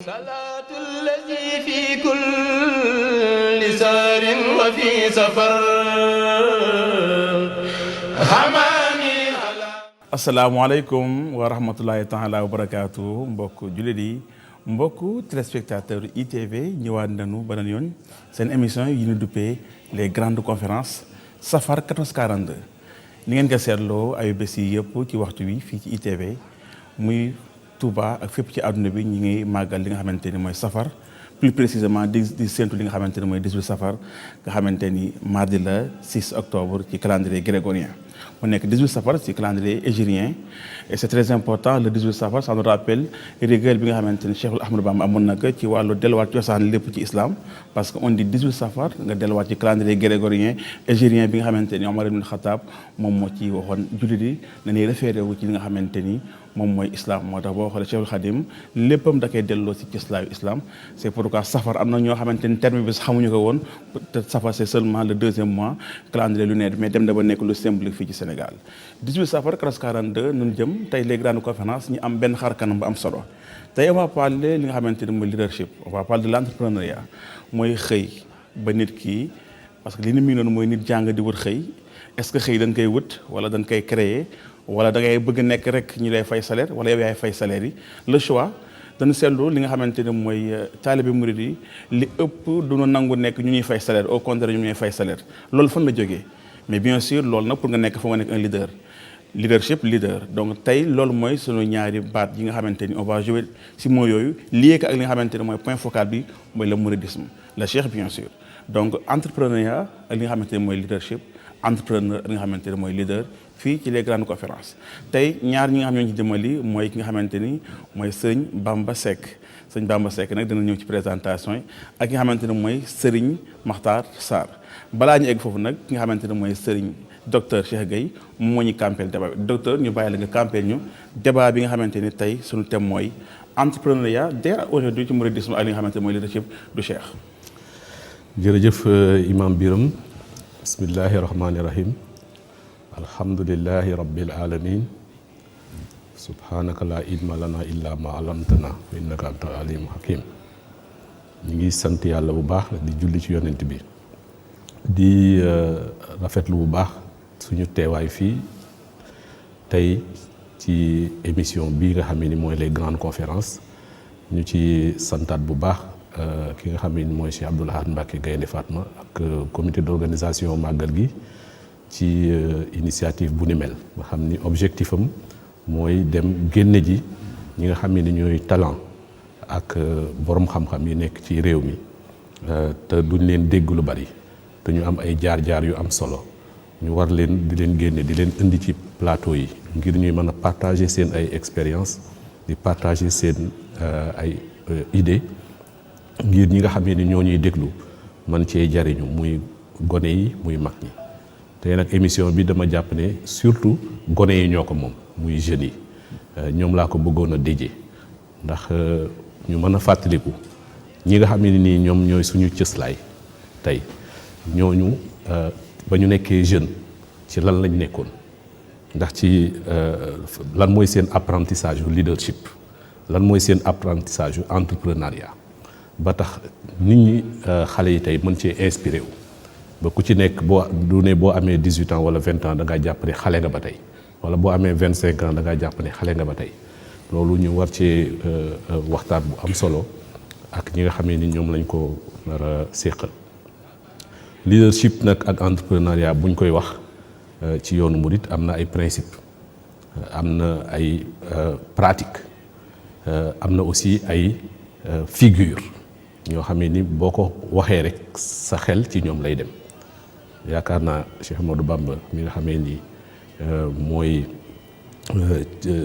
صلاة الذي في كل سار وفي سفر حماني على asalaamaaleykum wa rahmatulahi taala wa barakaatu mbokk jullit yi mbokk téléspectateur ITV ñëwaat nañu beneen yoon seen émission yi ñu duppee les grandes conférences Safar 1442 ni ngeen ko seetloo ay bés yi yëpp ci waxtu wi fii ci ITV muy Touba ak fépp ci àdduna bi ñu ngi màggal li nga xamante ni mooy Safar plus précisément di séntu li nga xamante ni mooy 18 Safar nga xamante ni mardi la 6 octobre ci calendrier grégorien mu nekk 18 Safar ci calendrier hégirien et c'est très important le 18 Safar ça nous rappelle rigueur bi nga xamante ni Cheikhul Ahmadou Bamba amoon na ko ci wàllu delluwaat cosaan lépp ci islam parce que on dit 18 Safar nga delluwaat ci calendrier grégorien hégirien bi nga xamante ni Omar ibn Khattab moom moo ci waxoon jullit yi nañuy référé wu ci li nga xamante ni moom mooy islam moo tax boo xoolee Cheikhul Khadim léppam da koy delloo ci cëslaayu islam c'est pourquoi Safar am na ñoo xamante ni terme bi xamuñu ko woon peut-être Safar c'est seulement le deuxième mois calendrier lunaire mais dem na ba nekk lu symbolique fii ci Sénégal 18 Safar 1442 ñun jëm tey les grandes conférences ñu am benn xar kanam bu am solo tey on va parler li nga xamante ni mooy leadership on va parler de l'entrepreneuriat mooy xëy ba nit ki parce que li ni muy noonu mooy nit jàng di wut xëy est-ce que xëy dañ koy wut wala dañ koy créer wala da ngay bëgg nekk rek ñu lay fay salaire wala yow yaay fay salaire yi le choix dañu seetlu li nga xamante ne mooy taalibe murid yi li ëpp duna nangu nekk ñu ñuy fay salaire au contraire ñu ñuy fay salaire loolu fan la jógee mais bien sûr loolu nag pour nga nekk fa nga nekk un leader leadership leader donc tey loolu mooy sunu ñaari baat yi nga xamante ni on va jouer si mots yooyu lié ko ak li nga xamante ne mooy point focal bi mooy le mouridisme le cheikh bien sûr donc entrepreneuriat ak li nga xamante ne mooy leadership entrepreneur ak li nga xamante ne mooy leader fii ci les grandes conférences tey ñaar ñi nga xam ñoo ci dimbali mooy ki nga xamante ni mooy sëñ Bamba Seck sëñ Bamba Seck nag dina ñëw ci présentation yi ak ki nga xamante ne mooy Serigne Makhtar Sarr balaa ñu egg foofu nag ki nga xamante ne mooy Serigne docteur Cheikh Gueye moo ñu campeel débat bi docteur ñu bàyyi la nga campeel ñu débat bi nga xamante ni tey suñu thème mooy entrepreneuriat dès aujourd'hui ci mouridisme ak li nga xamante ne mooy leadership du Cheikh. jërëjëf imam Biram bismillahi rahmani rahim alhamdulillahi rabbil alamin subhanaka la ilma lana illa ma alamtana wa innaka antal alimul hakim ñu ngi sant yàlla bu baax di julli ci yonent bi di rafetlu bu baax suñu teewaay fii tey ci émission bii nga xam ne ni mooy les grandes conférences ñu ci santaat bu baax ki nga xam ne ni mooy Cheikh Abdoul Ahad Mbacké Gaïndé Fatma ak comité d'organisation màggal gi ci initiative bu ni mel nga xam ni objectif am mooy dem génne ji ñi nga xam ne ni ñooy talent ak borom xam-xam yi nekk ci réew mi te duñ leen dégg lu bari te ñu am ay jaar-jaar yu am solo ñu war leen di leen génne di leen indi ci plateau yi ngir ñuy mën a partager seen ay expérience di partager seen ay idées ngir ñi nga xam ne ni ñoo ñuy déglu man cee jariñu muy gone yi muy mag ñi tey nag émission bi dama jàpp ne surtout gone yi ñoo ko moom muy jeunes yi ñoom laa ko bëggoon a déjee ndax ñu mën a fàttaliku ñi nga xam ne nii ñoom ñooy suñu cëslaay tey ñooñu ba ñu nekkee jeune ci lan lañ nekkoon ndax ci lan mooy seen apprentissage yu leadership lan mooy seen apprentissage yu entrepreneuriat ba tax nit ñi xale yi tey mën cee inspiré wu ba ku ci nekk boo du ne boo amee 18 ans wala 20 ans da ngaa jàpp ne xale nga ba tey wala boo amee 25 ans da ngaa jàpp ne xale nga ba tey loolu ñu war cee waxtaan bu am solo ak ñi nga xam ne ni ñoom lañ ko nar a séqal leadership nag ak entrepreneuriat buñ koy wax ci yoonu murit am na ay principe am na ay pratique am na aussi ay figure ñoo xam ne ni boo ko waxee rek sa xel ci ñoom lay dem yaakaar naa Cheikh Ahmadou Bamba mi nga xamee ni mooy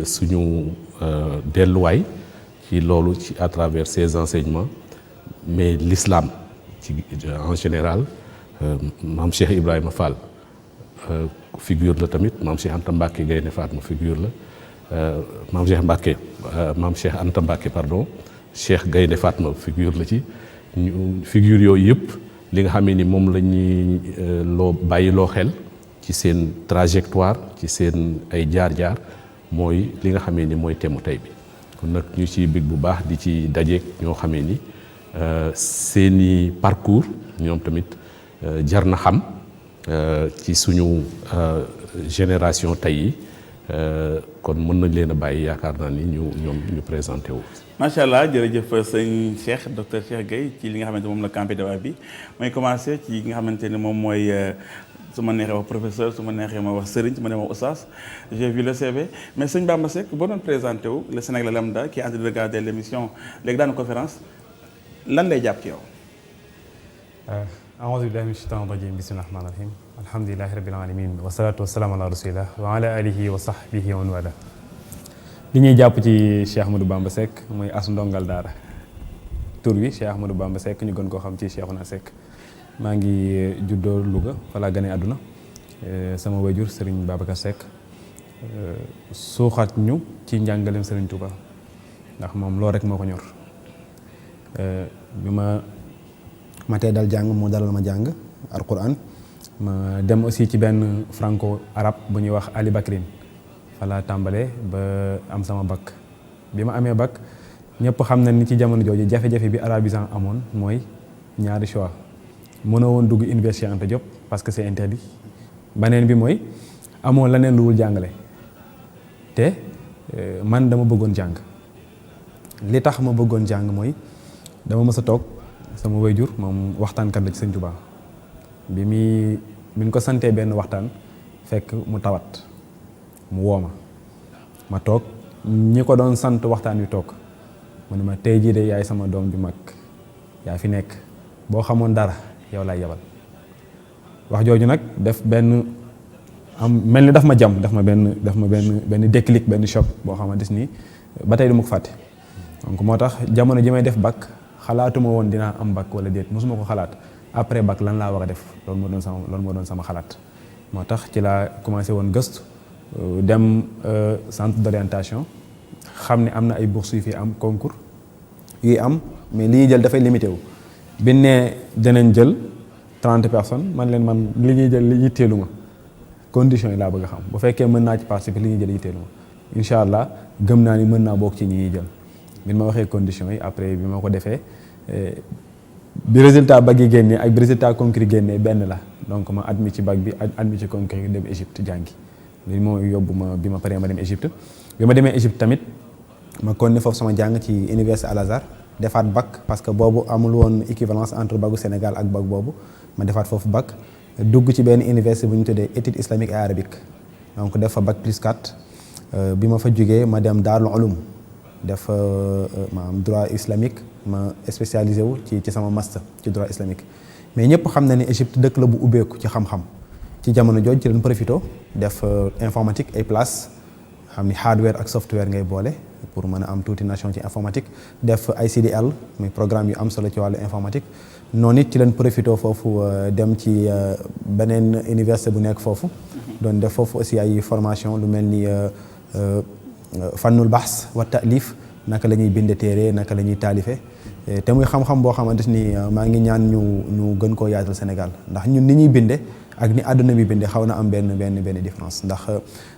suñu delluwaay ci loolu ci à travers ses enseignements mais l'islam ci en général maam Cheikh Ibrahima Fall figure la tamit maam Cheikh Anta Mbacké Gaïndé Fatma figure la maam Cheikh Anta Mbacké pardon Cheikh Gaïndé Fatma figure la ci figure yooyu yëpp li nga xam ni moom la ñuy loo bàyyi loo xel ci seen trajectoire ci seen ay jaar-jaar mooy li nga xamee ni mooy thème tey bi kon nag ñu ci bég bu baax di ci dajeek ñoo xamee ni seeni parcours ñoom tamit jar na xam ci suñu génération tey yi kon mën nañ leen a bàyyi yaakaar naa ni ñu présenté wu. macha allah jërëjëf sëñ Cheikh docteur Cheikh Gueye ci li nga xamante moom la campé débat bi may commencé ci nga xamante ne moom mooy su ma neexee wax professeur su ma neexee ma wax sëriñ su ma neexee wax oustaz j'ai vu le CV mais sëñ Bamba Seck boo doon présenté wu le Sénégalais lambda qui est en train de regarder l'émission les grandes conférences lan lay jàpp ci yow. aouzu billahi mina shaytaani rajim bismillahi rahmaani rahim alhamdulillahi rabbil alamin wasalaatu wasalaamu ala rasulillah wa ala alihi wa sahbihi wa man wala li ñuy jàpp ci Cheikh Ahmadou Bamba Seck mooy as ndongal daara tur bi Cheikh Ahmadou Bamba Seck ñu gën koo xam ci Cheikhouna Seck maa ngi juddoo Louga fa laa gane àdduna sama wayjur Serigne Babacar Seck suuxat ñu ci njàngaleem Serigne Touba ndax moom loolu rek moo ko ñor bi ma tey dal jàng moo dalal ma jàng alquran ma dem aussi ci benn franco arabe bu ñuy wax Ali Bakrin fa laa tàmbalee ba am sama bac bi ma amee bac ñëpp xam na ni ci jamono jooju jafe-jafe bi arabisant amoon mooy ñaari choix mënoo woon dugg université Anta Diop parce que c'est interdit beneen bi mooy amoo leneen lu dul jàngale te man dama bëggoon jàng li tax ma bëggoon jàng mooy dama mës a toog sama wayjur moom waxtaankat la ci Sëñ Tuubaa bi ñu ko santee benn waxtaan fekk mu tawat mu woo ma toog ñi ko doon sant waxtaan wi toog mu ne ma tey jii de yaay sama doom ju mag yaa fi nekk boo xamoon dara yow laay yebal wax jooju nag def benn mel ni daf ma jam daf ma benn déclic benn choc boo xamante ni ba tey du ma ko fàtte donc moo tax jamono ji may def bac xalaatuma woon dinaa am bac wala déet mosuma ko xalaat après bac lan laa war a def loolu moo doon sama xalaat moo tax ci laa commencé woon gëstu dem centre d'orientation xam ne am na ay bourses yu fi am concours yuy am mais li ñuy jël dafay limité wu bi ne danañ jël 30 personnes man leen man li ñuy jël li yitteelu ma conditions yi laa bëgg a xam bu fekkee mën naa ci participer li ñuy jël yitteelu ma incha allah gëm naa ni mën naa bokk ci ñi ñuy jël bi ma waxee conditions yi après bi ma ko defee bi résultat bac yi génnee ak bi résultat concours yi génnee benn la donc ma admis ci bac bi admis ci concours yi dem Égypte jàngi li moo yóbbu ma bi ma paree ma dem Égypte bi ma demee Égypte tamit ma continué foofu sama jàng ci université Al Azhar defaat bac parce que boobu amul woon équivalence entre bacu Sénégal ak bac boobu ma defaat foofu bac dugg ci benn université bu ñu tuddee études islamiques et arabiques donc def fa bac plus 4 bi ma fa jógee ma dem Daarul Ulum def maanaam droit islamique ma spécialisé wu ci sama master ci droit islamique mais ñëpp xam na ni Égypte dëkk la bu ubbeeku ci xam-xam ci jamono jooju ci leen profité def informatique ay place xam ni hardware ak software ngay boole pour mën a am tuuti nation ci informatique def ICDL muy programme yu am solo ci wàllu informatique noonu it ci leen profité foofu dem ci beneen université bu nekk foofu doon def foofu aussi ay formation lu mel ni fannul bahs wa taalif naka la ñuy binde téere naka la ñuy taalife te muy xam-xam boo xamante ni maa ngi ñaan ñu gën koo yaatal Sénégal ndax ñun ni ñuy binde ak ni àdduna bi binde xaw na am benn différence ndax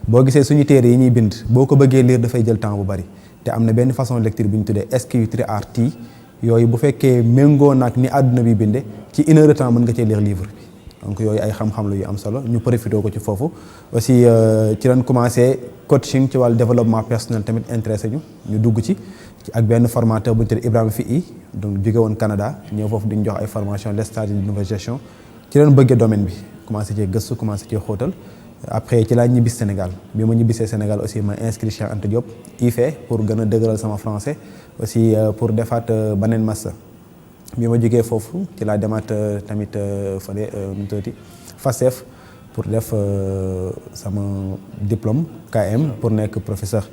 boo gisee suñu téere yi ñuy bind boo ko bëggee lire dafay jël temps bu bari te am na benn façon lecture bu ñu tuddee SQ3RT yooyu bu fekkee méngoo nag ni àdduna bi binde ci 1 heure de temps mën nga cee lire livre bi donc yooyu ay xam-xam la yu am solo ñu profité ko ci foofu aussi ci lañ commencé coaching ci wàllu développement personnel tamit intéressé ñu dugg ci ak benn formateur bu ñu tuddee Ibrahima Fi donc jóge woon Canada ñëw foofu di ñu jox ay formation les stages de nouvelle gestion ci lañ bëggee domaine bi commencé cee gëstu commencé cee xóotal après ci laa ñibbis Sénégal bi ma ñibbisee Sénégal aussi ma inscrit Cheikh Anta Diop IFE pour gën a dëgëral sama français aussi pour defaat beneen master bi ma jógee foofu ci laa demaat tamit fële nu tuuti FASTEF pour def sama diplôme KM pour nekk professeur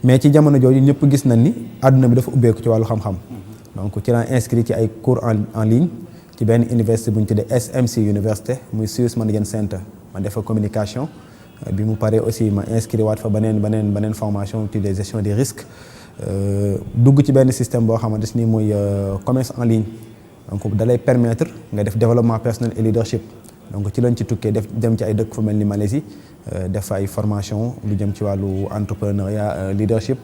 mais ci jamono jooju ñëpp gis nañ ni àdduna bi dafa ubbeeku ci wàllu xam-xam donc ci laa inscrit ci ay cours en ligne ci benn université bu ñu tuddee SMC université muy Swiss Management Center ma def fa communication bi mu paree aussi ma inscrit waat fa beneen formation ci des gestion des risques dugg ci benn système boo xamante ni muy commerce en ligne donc da lay permettre nga def développement personnel et leadership donc ci lañ ci tukkee dem ci ay dëkk fu mel ni Malaisie def ay formation lu jëm ci wàllu entrepreneuriat leadership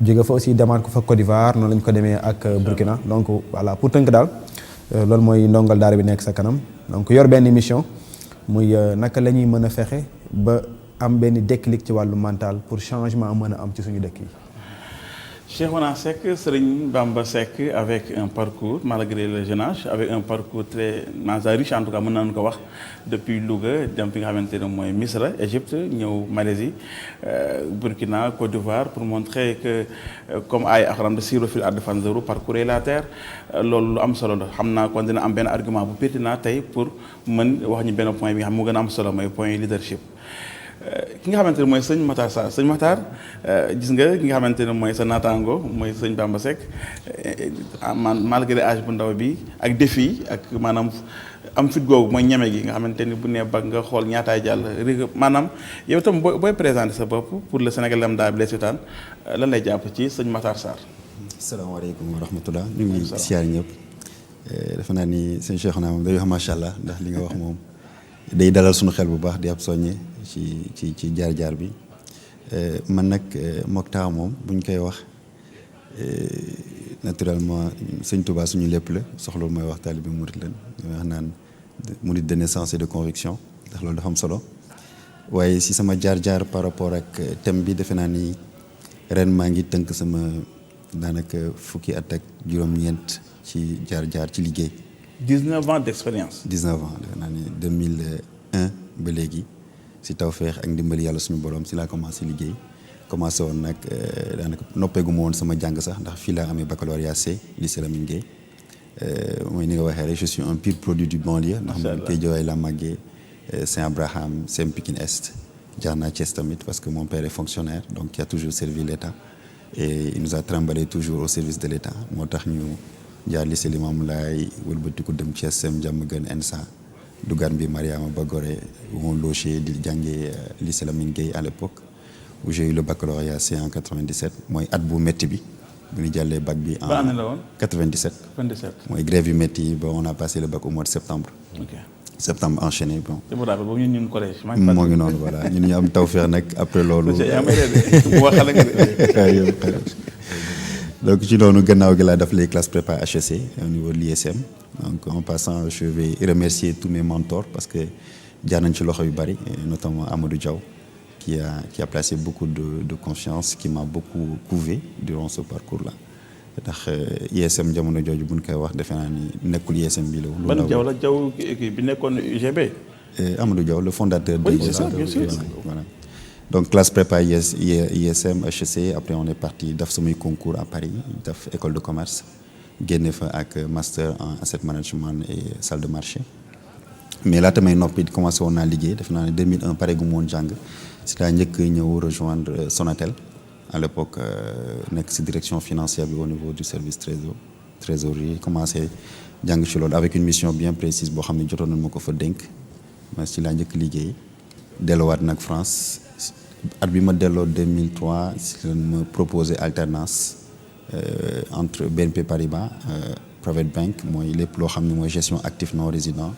jóge fa aussi demaat ko fa Côte d'Ivoire noonu lañ ko demee ak Burkina donc voilà pour tënk daal loolu mooy ndongal daara bi nekk sa kanam donc yor benn mission muy naka la ñuy mën a fexe ba am benn déclic ci wàllu mental pour changement mën a am ci suñu dëkk yi. Cheikhouna Seck, Serigne Bamba Seck, avec un parcours, malgré le jeune âge, avec un parcours très riche, en tout cas, on peut dire, depuis Louga, depuis Misra, Égypte, Malaisie, Burkina, Côte d'Ivoire, pour montrer que, comme Aïe Akram de Siro Fil Adfanzero, parcourir la terre, lolu am solo la xamna kon dina am ben argument bu pertinent tay pour mën wax ñu ben point bi xam mo gëna am solo moy point leadership. Ki nga xamante ne mooy sëñ Matar Sarr sëñ Matar gis nga ki nga xamante ne mooy sa naataango mooy sëñ Bamba Seck malgré âge bu ndaw bi ak défi ak maanaam am fit googu mooy ñeme gi nga xamante ni bu nee bag nga xool ñaataay jàll maanaam yow itam booy présenter sa bopp pour le Sénégal lambda bi lay seetaan lan lay jàpp ci sëñ Matar Sarr. asalaamaaleykum wa rahmatulah ñu ngi siyaar ñëpp defe naa ni sëñ Cheikhouna moom day wax macha allah ndax li nga wax moom day dalal suñu xel bu baax di ab soññe ci jaar-jaar bi man nag mook taaw moom buñ koy wax naturellement sëñ Touba suñu lépp la soxla mooy wax taalibe bi murit lan wax naan murit de naissance et de conviction ndax loolu dafa am solo waaye si sama jaar-jaar par rapport ak thème bi defe naa ni ren maa ngi tënk sama daanaka fukki at ak juróom-ñeent ci jaar-jaar ci liggéey. 19 ans d'expérience. 19 ans defe naa ni 2001 ba léegi. si tawfeex ak ndimbali yàlla suñu borom si laa commencé liggéey commencé woon nag daanaka noppeegu ma woon sama jàng sax ndax fii laa amee baccalauréat C lycée Lamine Gueye mooy ni nga waxee rek je suis un pur produit du banlieue ndax man Guédiawaye la màggee Saint-Abraham Sem Pikine Est jaar naa Thiès tamit parce que mon père est fonctionnaire donc qui a toujours servi l'État et il nous a trimballé toujours au service de l'État moo tax ñu jaar lycée Limamoulaye wëlbatiku dem Thiès Sem Diamaguène ENSA dugaan bi Mariama ba Gorée où on logeait di jàngee lycée Lamine Gueye à l'époque où j'ai eu le baccalauréat C en 97 mooy at bu métti bi bu ñu jàllee bac bi en 97 mooy grève yu métti yi ba on a passé le bac au mois de septembre. Septembre enchaîné bon. moo ngi noonu voilà ñun ñu am tawfeex nag après loolu. donc ci noonu gannaaw gi laa def les classes prépa HEC au niveau de l'ISM donc en passant je vais remercier tous mes mentors parce que jaar nañ ci loxo yu bari notamment Amadou Diaw qui a placé beaucoup de confiance qui m'a beaucoup couvé durant ce parcours là ndax ISM jamono jooju buñ koy wax defe naa ni nekkul ISM bi la. ban Diaw la Diaw bi nekkoon UGB. Amadou Diaw le fondateur. oui c'est ça bien sûr voilà. Donc classe prépa ISM HEC après on est parti def samay concours à Paris def école de commerce génne fa ak master en asset management et salle de marché mais laata may noppi commencé woon naa liggéey def naa ne 2001 pare gu mu woon jàng si laa njëkk ñëw rejoindre Sonatel à l'époque nekk si direction financière bi au niveau du service trésorerie commencé jàng ci loolu avec une mission bien précise boo xam ne jotoon nañ ma ko fa dénk mais si laa njëkk liggéey delluwaat nag France at bi ma delloo 2003 si leen ma proposé alternance entre BNP Paribas Private Bank mooy lépp loo xam ne mooy gestion actif non résident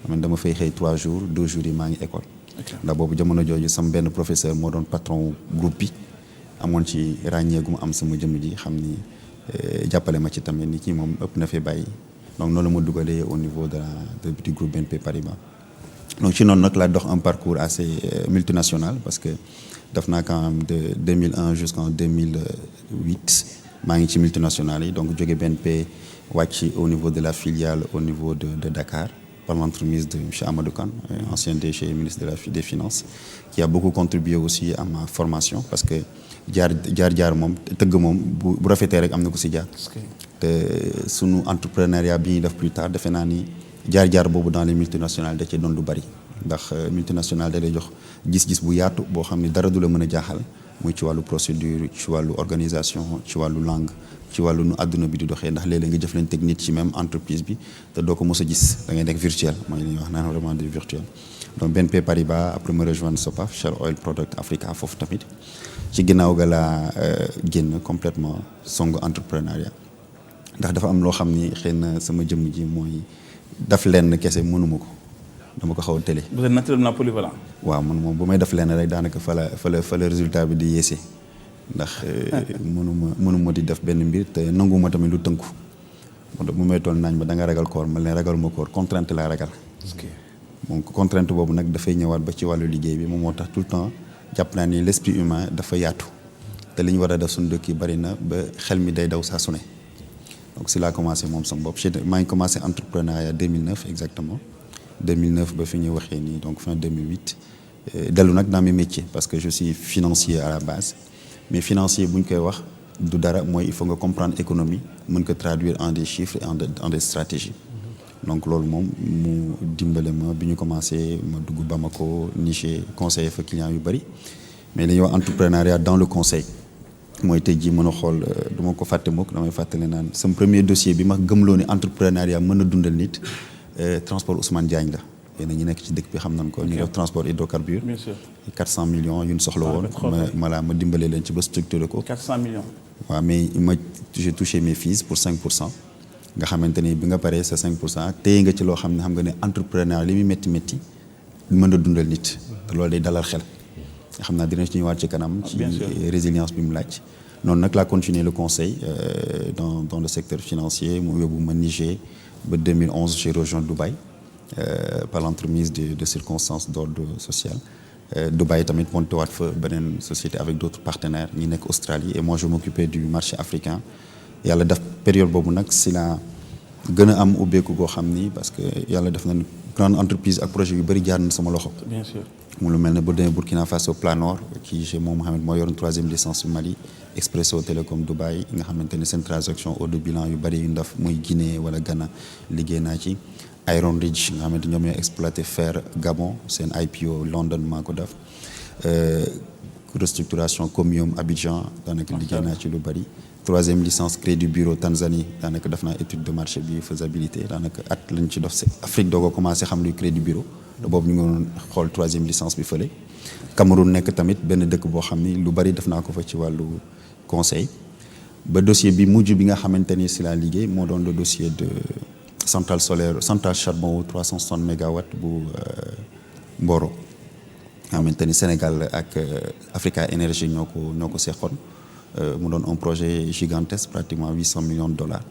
man dama fay xëy 3 jours 2 jours yi maa ngi école ndax boobu jamono jooju sama benn professeur moo doon patron groupe bi amoon ci ràññee gu ma am sama jëmm ji xam ni jàppale ma ci tamit ni kii moom ëpp na fi bàyyi donc noonu la ma dugalee au niveau du groupe BNP Paribas donc ci noonu nag laa dox un parcours assez multinational parce que def naa quand même de 2001 jusqu'en 2008 maa ngi ci multinationales yi donc jóge BNP wàcc au niveau de la filiale au niveau de Dakar par l'entremise de monsieur Amadou Kane ancien DG ministre des Finances qui a beaucoup contribué aussi à ma formation parce que jaar moom tëgg moom bu rafetee rek am na ko si jaar te sunu entrepreneuriat bi ñuy def plus tard defe naa ni jaar boobu dans les multinationales da cee doon lu bari ndax multinationale da lay jox gis-gis bu yaatu boo xam ne dara du la mën a jaaxal muy ci wàllu procédure ci wàllu organisation ci wàllu langue ci wàllu nu àdduna bi di doxee ndax léeg-léeg nga jëflante nit ci même entreprise bi te doo ko mos a gis da ngay nekk virtuel mooy li ñuy wax naan vraiment du virtuel donc BNP Paribas après me rejoindre SOPAF Shell Oil Product Africa foofu tamit ci ginnaaw ga laa génn complètement songu entrepreneuriat ndax dafa am loo xam ni xëy na sama jëmm ji mooy daf lenn kese mënuma ko dama ko xaw a télé. vous êtes naturellement polyvalent. waaw man moom bu may def lenn rek daanaka fa la résultat bi di yéese ndax mënuma di def benn mbir te nanguma tamit lu tënku moo tax mu may toll naañ ba da nga ragal koor ma leen ragaluma koor contrainte laa ragal donc contrainte boobu nag dafay ñëwaat ba ci wàllu liggéey bi moom moo tax tout le temps jàpp naa ni l'esprit humain dafa yaatu te li ñu war a def suñu dëkk yi bari na ba xel mi day daw saa su ne donc si laa commencé moom sama bopp maa ngi commencé entrepreneuriat 2009 exactement 2009 ba fi ñuy waxee nii donc fin 2008 dellu nag dans mes métiers parce que je suis financier à la base mais financier bu ñu koy wax du dara mooy il faut nga comprendre économie mën ko traduire en des chiffres et en des stratégies donc loolu moom mu dimbale ma bi ñu commencé ma dugg Bamako Niger conseiller fa clients yu bari mais dañuy wax entrepreneuriat dans le conseil mooy tey jii mën a xool du ma ko fàtte mukk damay fàttali naan sama premier dossier bi ma gëmloo ni entrepreneuriat mën a dundal nit transport Ousmane Diagne la yéen ñi nekk ci dëkk bi xam nañ ko ñu def transport hydrocarbures 400 millions yu ñu soxla woon ma dimbale leen ci ba structuré ko 400 millions waaw mais j'ai touché mes fees pour 5% nga xamante ni bi nga paree sa 5% téye nga ci loo xam ne xam nga ne entrepreneur li muy métti mën a dundal nit te loolu day dalal xel nga xam naa dina ci ñëwaat ci kanam ci résilience bi mu laaj noonu nag laa continuer le conseil dans le secteur financier mu yóbbu ma Niger ba 2011 j'ai rejoint Dubaï par l'entremise de circonstances d'ordre social Dubaï tamit monté waat fa beneen société avec d'autres partenaires ñi nekk Australie et moi je m'occupais du marché africain yàlla def période boobu nag si la gën a am ubbeeku goo xam ni parce que yàlla def na grande entreprise ak projet yu bëri jaar na sama loxo. bien sûr mu lu mel ne bu demee Burkina Faso Planor kii chez moom Mohamed moo yoroon 3e licence su Mali Expresso Télécom Dubaï nga xamante ne seen transaction haut de bilan yu bëri yu ndaf muy Guinée wala Ghana liggéey naa ci. Iron Ridge nga xamante ñoom ñooy exploité fer Gabon seen IPO London maa ko def restructuration Comium Abidjan daanaka liggéey naa ci lu bëri 3e licence Crédit Bureau Tanzanie daanaka def naa étude de marché bi faisabilité daanaka at lañ ci def si Afrique doo ko commencé xam luy Crédit Bureau te boobu ñu ngi doon xool 3e licence bi fële Cameroun nekk tamit benn dëkk boo xam ni lu bëri def naa ko fa ci wàllu conseil ba dossier bi mujj bi nga xamante ni si laa liggéey moo doon le dossier de centrale solaire centrale charbon 360 mégawatts bu Mboro nga xamante ni Sénégal ak Africa Énergie ñoo ko seqoon mu doon un projet gigantesque pratiquement 800 millions de dollars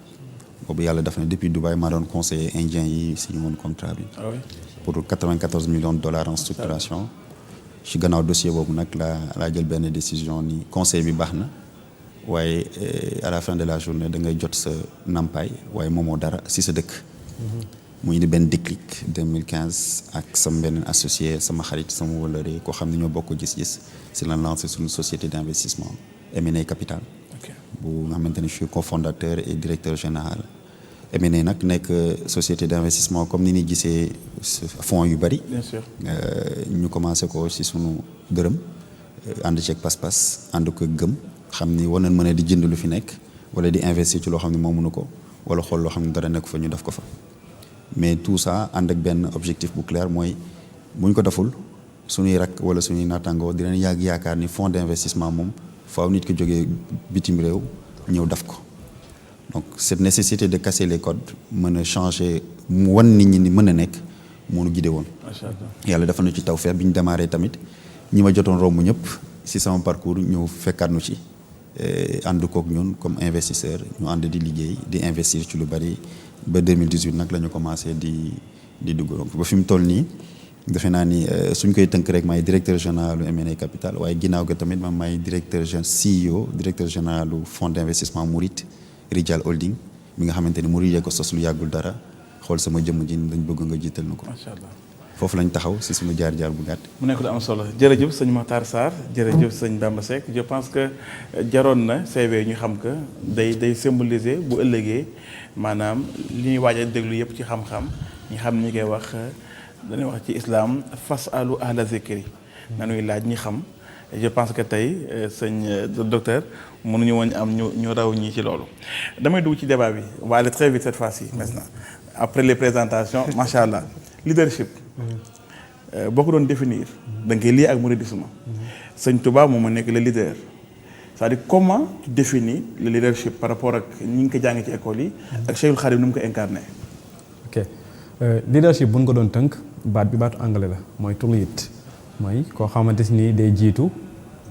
boobu yàlla def na depuis Dubaï maa doon conseiller indien yi signé woon contrat bi pour 94 millions de dollars en structuration ci gannaaw dossier boobu nag laa jël benn décision ni conseil bi baax na waaye à la fin de la journée da ngay jot sa nampaay waaye moomoo dara si sa dëkk mu indi benn déclic 2015 ak sama benn associé sama xarit sama wëllëre koo xam ne ñoo bokk gis-gis si la lancé suñu société d'investissement M&A Capital bu nga xamante ne je suis cofondateur et directeur général M&A nag nekk société d'investissement comme ni ñuy gisee fonds yu bari bien sûr ñu commencé ko si sunu dërëm ànd ceeg pas-pas ànd ko gëm xam ni war nañ mën a di jënd lu fi nekk wala di investir ci loo xam ne moo mënu ko wala xool loo xam ne dara nekk fa ñu def ko fa mais tout ça ànd ak benn objectif bu clair mooy bu ñu ko deful suñuy rak wala suñuy naataangoo dinañ yàgg yaakaar ni fonds d'investissement moom faaw nit ki jógee bitim réew ñëw def ko donc cette nécessité de casser les codes mën a changer mu wan nit ñi ni mën a nekk moo nu gide woon. macha allah yàlla dafa nu ci tawfeex bi ñu démarré tamit ñi ma jotoon romb ñëpp si sama parcours ñëw fekkaat nu ci. ànd kook ñun comme investisseur ñu ànd di liggéey di investir ci lu bari ba 2018 nag la ñu commencé di dugg donc ba fi mu toll nii defe naa ni suñ koy tënk rek maay directeur général du M&A Capital waaye ginnaaw ga tamit man maay CEO directeur général du fonds d'investissement Mouride Rijal Holding mi nga xamante ni Mouride ko sos lu yàggul dara xool sama jëmm ji dañ bëgg nga jiital na ko. macha allah foofu lañ taxaw si suñu jaar-jaar bu gàtt. mu nekk lu am solo jërëjëf sëñ Makhtar Sarr jërëjëf sëñ Bamba Seck je pense que jaroon na CV ñu xam que day symboliser bu ëllëgee maanaam li ñuy waaj a déglu yëpp ci xam-xam ñi xam ni ñu koy wax dañuy wax ci islam fasalu ahla zikri nanuy laaj ñi xam je pense que tey sëñ docteur mënuñu woon am ñu raw ñii ci loolu. damay dugg ci débat bi on va aller très vite cette fois-ci maintenant après les présentations macha allah leadership. boo ko doon définir da nga koy lii ak mouridisme sëñ Touba moom ma nekk le leader c'est-à-dire comment tu définis le leadership par rapport ak ñi ngi ko jàng ci école yi ak Cheikhul Khadim ni mu ko incarné. ok leadership bu ñu ko doon tënk baat bi baatu anglais la mooy to lead mooy koo xamante ni day jiitu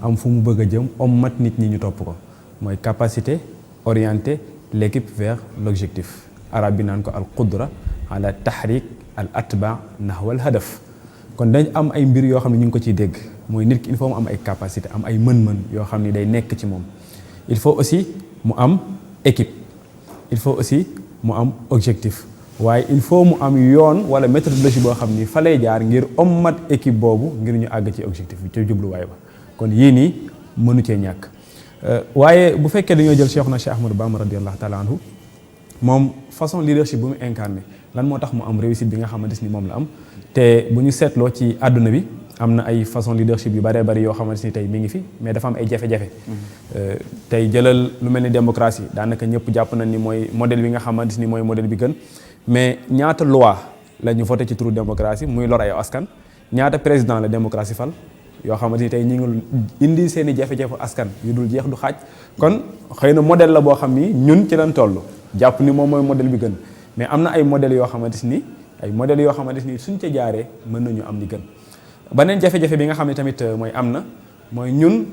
am fu mu bëgg a jëm mat nit ñi ñu topp ko mooy capacité orienter l'équipe vers l'objectif arab bi naan ko al qudra ala tahrik al atba nahwa al hadaf kon dañ am ay mbir yoo xam ne ñu ngi ko ciy dégg mooy nit ki il faut mu am ay capacité am ay mën-mën yoo xam ne day nekk ci moom il faut aussi mu am équipe il faut aussi mu am objectif waaye il faut mu am yoon wala méthodologie boo xam ni fa lay jaar ngir ommat équipe boobu ngir ñu àgg ci objectif bi ci jubluwaay ba kon yii nii mënu cee ñàkk waaye bu fekkee dañoo jël Cheikhuna Cheikh Ahmadou Bamba radiyallahu taala anhu moom façon leadership bu mu incarné lan moo tax mu am réussite bi nga xamante ni moom la am te bu ñu seetloo ci àdduna bi am na ay façon leadership yu bëree bëri yoo xamante ni tey mi ngi fi mais dafa am ay jafe-jafe tey jëlal lu mel ni démocratie daanaka ñëpp jàpp nañ ni mooy modèle bi nga xamante ni mooy modèle bi gën mais ñaata loi la ñu voté ci turu démocratie muy lor ay askan ñaata président la démocratie fal yoo xamante ni tey ñi ngi indi seen i jafe-jafe askan yu dul jeex du xaaj kon xëy na modèle la boo xam ni ñun ci lañ toll jàpp ni moom mooy modèle bi gën mais am na ay modèles yoo xamante ni suñ ca jaaree mën nañu am li gën beneen jafe-jafe bi nga xam ne tamit mooy ñun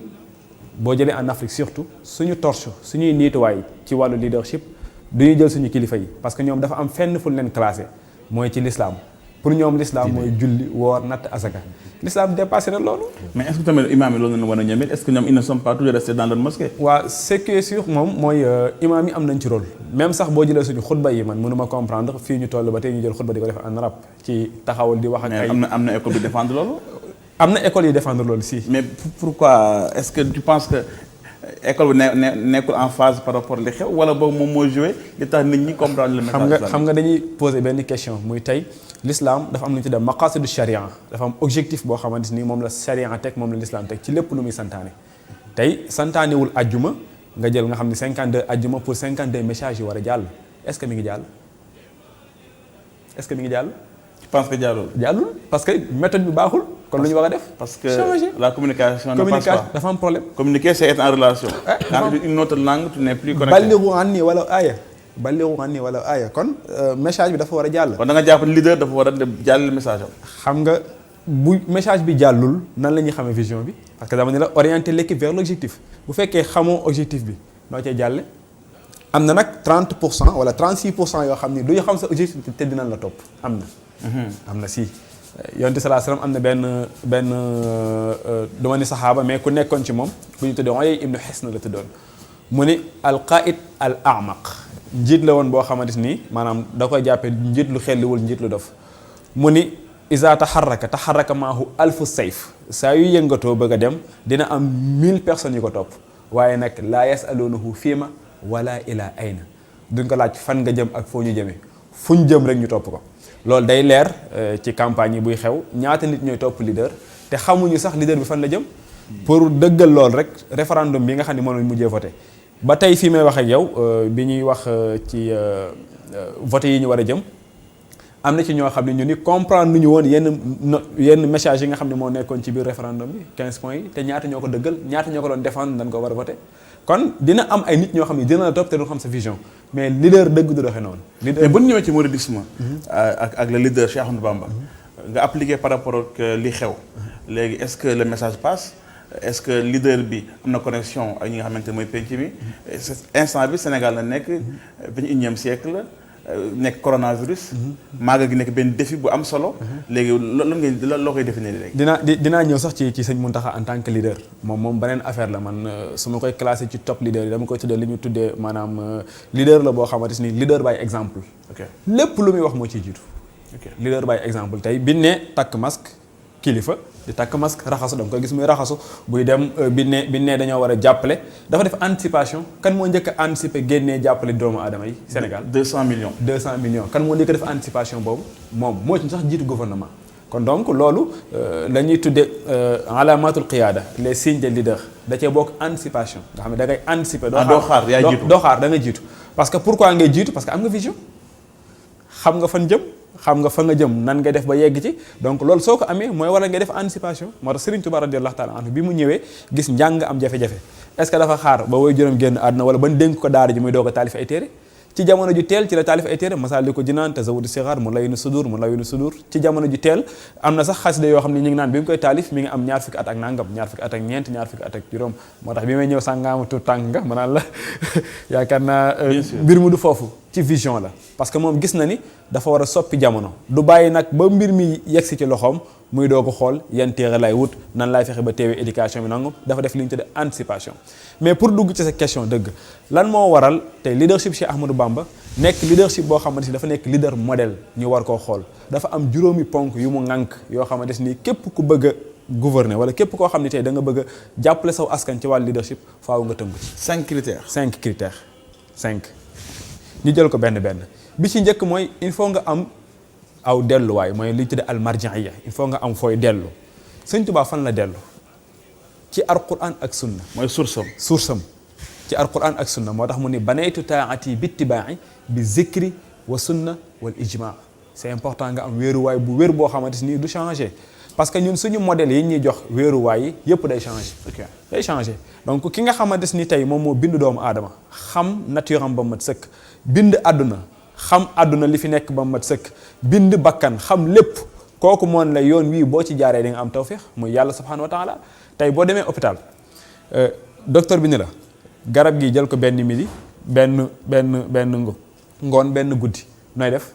boo jëlee en Afrique surtout suñu torche suñuy niituwaay ci wàllu leadership duñu jël suñu kilifa yi parce que ñoom dafa am fenn fu leen classé mooy ci l'islam pour ñoom l'islam mooy julli woor natt asaka l'islam dépassé na loolu. mais est-ce que tamit imaam yi loolu la ñu war a ñemee est-ce que ñoom ils ne sont pas toujours restés dans leur mosquée. waaw ce qui est sûr moom mooy imaam yi am nañ ci rôle même sax boo jëlee suñu xutba yi man mënuma comprendre fii ñu toll ba tey ñu jël xutba di ko def en arabe ci taxawal di wax ak ay. am na école bi défendre loolu. am na école yi défendre loolu si. mais pourquoi est-ce que tu penses que école bi nekkul en phase par rapport li xew wala boobu moom moo joué li tax nit ñi comprendre le message. xam nga dañuy poser benn question muy tey l'islam dafa am lu ñu tuddee maqasidu sharia dafa am objectif boo xamante ni moom la sharia teg moom la l'islam teg ci lépp lu muy santaane tey santaanewul ajjuma nga jël nga xam ne 52 ajjuma pour 52 messages yi war a jàll est-ce que mi ngi jàll je pense que jàllul parce que méthode bi baaxul kon lu ñu war a def. parce que la communication ne passe pas. dafa am problème. communiquer c'est être en relation. dans une autre langue tu n'es plus connecté. ballighu anni wala aaya kon message bi dafa war a jàll. kon da nga jàpp leader dafa war a jàll message am. xam nga bu message bi jàllul nan la ñuy xamee vision bi parce que dama ne la orienter l'équipe vers l'objectif bu fekkee xamoo objectif bi noo cay jàlle am na nag 30% wala 36% yoo xam ni du ñu xam sa objectif te dinañ la topp am na si yonent sallallahu alayhi wasallam am na benn duma ni saxaaba mais ku nekkoon ci moom bu ñu tuddee Uyayna ibn Hisn la tuddoon mu ni alqaid al a'maq njiit la woon boo xamante ni maanaam da koy jàppee njiit lu xelliwul njiit lu dof mu ni iza taharraka maahu alfu sayf saa yu yëngatoo bëgg a dem dina am 1000 personnes yu ko topp waaye nag laa yasaluunahu fiima wala ila ayna duñ ko laaj fan nga jëm ak foo ñu jëmee fu ñu jëm rek ñu topp ko loolu day leer ci campagne yi buy xew ñaata nit ñooy topp leader te xamuñu sax leader bi fan la jëm pour dëggal loolu rek référendum bi nga xam ne moom lañ mujjee voté ba tey fii may wax ak yow bi ñuy wax ci voté yi ñu war a jëm am na ci ñoo xam ne ñu ni comprendre nu ñu woon yenn message yi nga xam ne moo nekkoon ci biir référendum bi 15 points yi te ñaata ñoo ko dëggal ñaata ñoo ko doon défendre dañ ko war a voté kon dina am ay nit ñoo xam ne dina la topp te du xam sa vision mais leader dëgg du doxee noonu. mais bu ñu ñëwee ci mouridisme ak le leader Cheikh Ahmadou Bamba nga appliqué par rapport ak li xew léegi est-ce que le message passe est-ce que leader bi am na connexion ak ñi nga xamante ne mooy penc bi instant bi Sénégal la nekk 21e siècle nekk coronavirus. maaga gi nekk benn défi bu am solo. léegi loo koy définir léegi. dinaa ñëw sax ci sëñ Mountakha en tant que leader moom beneen affaire la man su ma koy classé ci top leader yi dama koy tuddee li ñu tuddee maanaam leader la boo xamante ni leader by exemple. ok lépp lu muy wax moo ciy jiitu. leader by exemple tey biñ ne takk masque kilifa di takk masque raxasu da nga koy gis muy raxasu buy dem biñ ne dañoo war a jàppale dafa def anticipation kan moo njëkk a anticiper génnee jàppale doomu aadama yi Sénégal. 200 millions kan moo njëkk a def anticipation boobu moom moo ci sax jiitu gouvernement. kon donc loolu la ñuy tuddee alamatul qiyaada les signes de leader da cee bokk anticipation nga xam ne da ngay anticiper. doo xaar yaa jiitu doo xaar da nga jiitu parce que pourquoi ngay jiitu parce que am nga vision xam nga fan jëm. xam nga fa nga jëm nan ngay def ba yegg ci donc loolu soo ko amee mooy waral ngay def anticipation moo tax Serigne Touba radiyallahu ta'ala anhu bi mu ñëwee gis njàng am jafe-jafe est-ce que dafa xaar ba woy juróom génn àdduna wala ban dénk ko daara ji muy doog a taalif ay téere ci jamono ju teel ci la taalif ay téere Masaalikul Jinaan Tazawudu Sigaar Mulayyinu Sudur ci jamono ju teel am na sax xasida yoo xam ne ñu ngi naan bi mu koy taalif mi ngi am ñaar fukki at ak nangam ñaar fukki at ak ñeent ñaar fukki at ak juróom moo tax bi may ñëw sàngaama tur tànk nga ma naan la yaakaar naa mbir mu du foofu ci vision la parce que moom gis na ni dafa war a soppi jamono du bàyyi nag ba mbir mi yegsi ci loxoom muy doo ko xool yan téere lay wut nan laay fexe ba teewee éducation bi nangu dafa def li ñu tuddee anticipation mais pour dugg ci sa question dëgg lan moo waral tey leadership Cheikh Ahmadou Bamba nekk leadership boo xamante ni dafa nekk leader modèle ñu war koo xool dafa am juróomi ponk yu mu ŋànk yoo xamante ni képp ku bëgg a gouverner wala képp koo xam ne tey da nga bëgg a jàppale saw askan ci wàllu leadership faaw nga tënk ci 5 critères. 5 ñu jël ko benn bi ci njëkk mooy il faut nga am aw delluwaay mooy li ñu tuddee almarjiya il faut nga am fooy dellu Sëñ Tuubaa fan la dellu ci alquran ak sunna mooy source am ci alquran ak sunna moo tax mu ni banaytu taati bittibaa'i bi zikri wa sunna wal ijma c'est important nga am wéeruwaay bu wér boo xamante ni du changer parce que ñun suñu modèle yi ñuy jox wéeruwaay yi yëpp day changer day changer donc ki nga xamante ni tey moom moo bind doomu aadama xam nature am ba mat sëkk bind àdduna xam àdduna li fi nekk ba mat sëkk bind bakkan xam lépp kooku moon la yoon wii boo ci jaaree di nga am tawfiix muy yàlla subhanahu wa taala tey boo demee hôpital docteur bi ni la garab gi jël ko benn midi benn ngoon benn guddi nooy def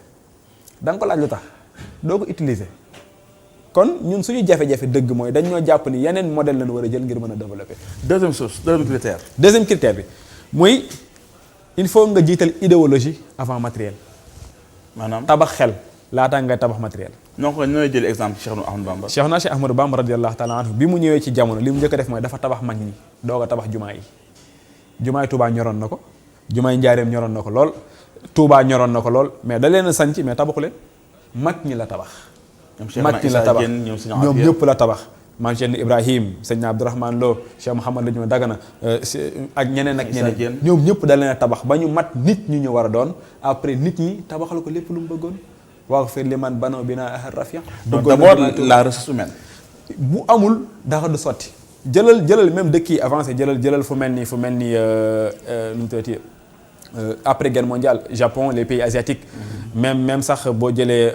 da nga ko laaj lu tax doo ko utiliser kon ñun suñu jafe-jafe dëgg mooy dañ ñoo jàpp ni yeneen modèle lañu war a jël ngir mën a développer. deuxième critère bi muy il faut nga jiital idéologie avant matériel. maanaam tabax xel laataa ngay tabax matériel. donc ñooy jël exemple Cheikh Ahmadou Bamba. Cheikh Ahmadou Bamba radiyallahu taala anhu bi mu ñëwee ci jamono li mu njëkk a def mooy dafa tabax mag ñi doog a tabax jumaa yi. jumaay Touba ñoroon na ko jumaay Njaareem ñoroon na ko lool Touba ñoroon na ko lool mais da leen a sanc mais tabaxu leen mag ñi la tabax. mag ñi la tabax ñoom ñëpp la tabax. maam Cheikh Ibrahim sëñ Abdourahmane Lo Cheikh Mouhamad la ñu Dagana ak ñeneen ak ñeneen ñoom ñëpp da leen a tabax ba ñu mat nit ñu war a doon après nit ñi tabaxal ko lépp lu mu bëggoon waghfir liman banaw binaa rafi'a. donc d'abord la ressource humaine. bu amul dara du sotti. jëlal même dëkk yi avancé jëlal fu mel ni nu mu tuddati après guerre mondiale Japon les pays asiatiques. même sax boo jëlee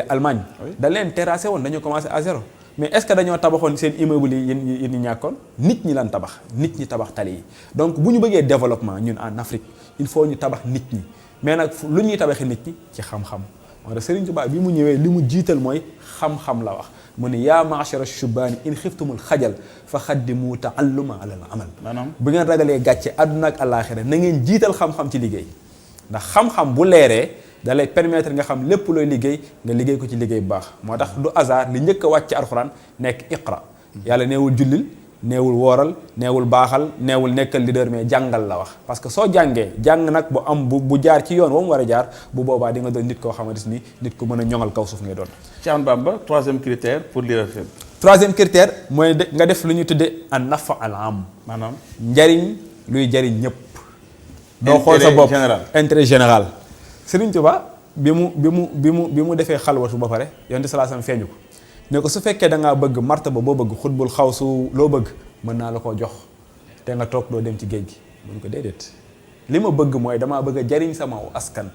Allemagne. da leen terrassé woon dañoo commencé à zéro. mais est-ce que dañoo tabaxoon seen immeuble yi ñu ñàkkoon nit ñi lan tabax nit ñi tabax tali yi donc bu ñu bëggee développement ñun en Afrique il faut ñu tabax nit ñi mais nag lu ñuy tabaxee nit ñi ci xam-xam moo tax Serigne Touba bi mu ñëwee li mu jiital mooy xam-xam la wax mu ne yaa ma'shara shubaani in xiftumul xajal fa xaddimu taalluma alal amal maanaam bu ngeen ragalee gàcce àdduna ak àllaaxira na ngeen jiital xam-xam ci liggéey ndax xam-xam bu leeree da lay permettre nga xam lépp looy liggéey nga liggéey ko ci liggéey bu baax moo tax du hasard li njëkk a wàcc ci alxuraan nekk iqra yàlla neewul jullil neewul wooral neewul baaxal neewul nekkal leader mais jàngal la wax parce que soo jàngee jàng nag bu am bu jaar ci yoon wa mu war a jaar bu boobaa di nga doon nit koo xamante ni nit ku mën a ñoŋal kaw suuf ngay doon. Cheikh Ahmadou Bamba troisième critère pour leadership. troisième critère mooy nga def lu ñu tuddee an nafa al am maanaam njariñ luy jariñ ñëpp. doo xool sa bopp intérêt général. Serigne Touba bi mu defee xalwatu ba pare yonent sallallahu alayhi wasallam feeñu ko ne ko su fekkee da ngaa bëgg martaba boo bëgg xutbul xawsu loo bëgg mën naa la koo jox te nga toog doo dem ci géej gi mun ko déedéet li ma bëgg mooy damaa bëgg a jariñ sama askan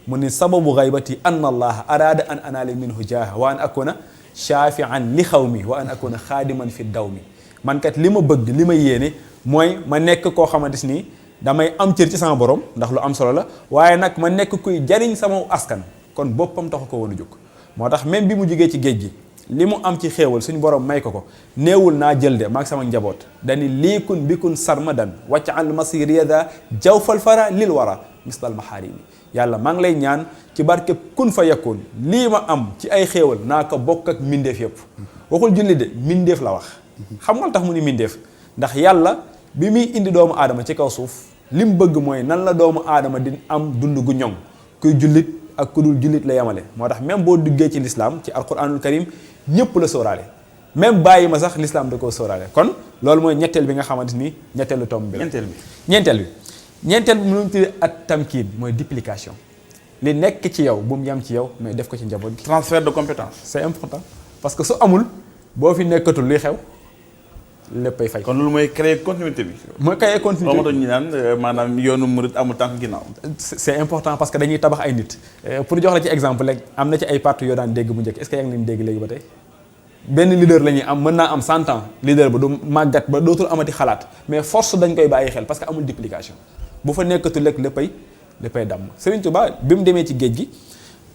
mu ni sababu gaybati an allaha araada an anaala minhu jaaha wa an akuna shafi'an li xawmi wa an akuna xaadiman fi dawmi man kat li ma bëgg li ma yéene mooy ma nekk koo xamante ni damay am cër ci sama borom ndax lu am solo la waaye nag ma nekk kuy jariñ sama askan kon boppam taxu ko woon a jóg moo tax même bi mu jógee ci géej gi li mu am ci xéewal suñu borom may ko néewul naa jël de maag sama njaboot dani liikun bikun sarmadan wàcc al masir yada jawfal fara lil wara mislal maharimi yàlla maa ngi lay ñaan ci barke kun fa yakun lii ma am ci ay xéewal naa ko bokk ak mindeef yëpp waxul julli de mindeef la wax xam nga tax mu ni mindeef ndax yàlla bi muy indi doomu aadama ci kaw suuf li mu bëgg mooy nan la doomu aadama di am dund gu ñoŋ kuy jullit ak ku dul jullit la yemale moo tax même boo duggee ci l'islam ci alquranul karim ñëpp la sóoraale même bàyyi ma sax l'islam da koo sóoraale kon loolu mooy ñetteel bi nga xamante ni ñetteelu tomb bi la ñeenteel bi mu ngi tuddee at tamkiin mooy duplication li nekk ci yow bu mu yem ci yow mais def ko ci njaboot gi transfert de compétence c'est important parce que su amul boo fi nekkatul luy xew léppay fay. kon loolu mooy créer continuité bi. mooy créer continuité loolu ñu naan maanaam yoonu murit amul tànk ginnaaw. c'est important parce que dañuy tabax ay nit pour jox la ci exemple rek am na ci ay parti yoo daan dégg bu njëkk est-ce que yaa ngi leen dégg léegi ba tey benn leader la ñuy am mën naa am 100 ans leader ba du màggat ba dootul amati xalaat mais force dañ koy bàyyi xel parce que amul duplication bu fa nekkatul rek léppay damm. Serigne Touba bi mu demee ci géej gi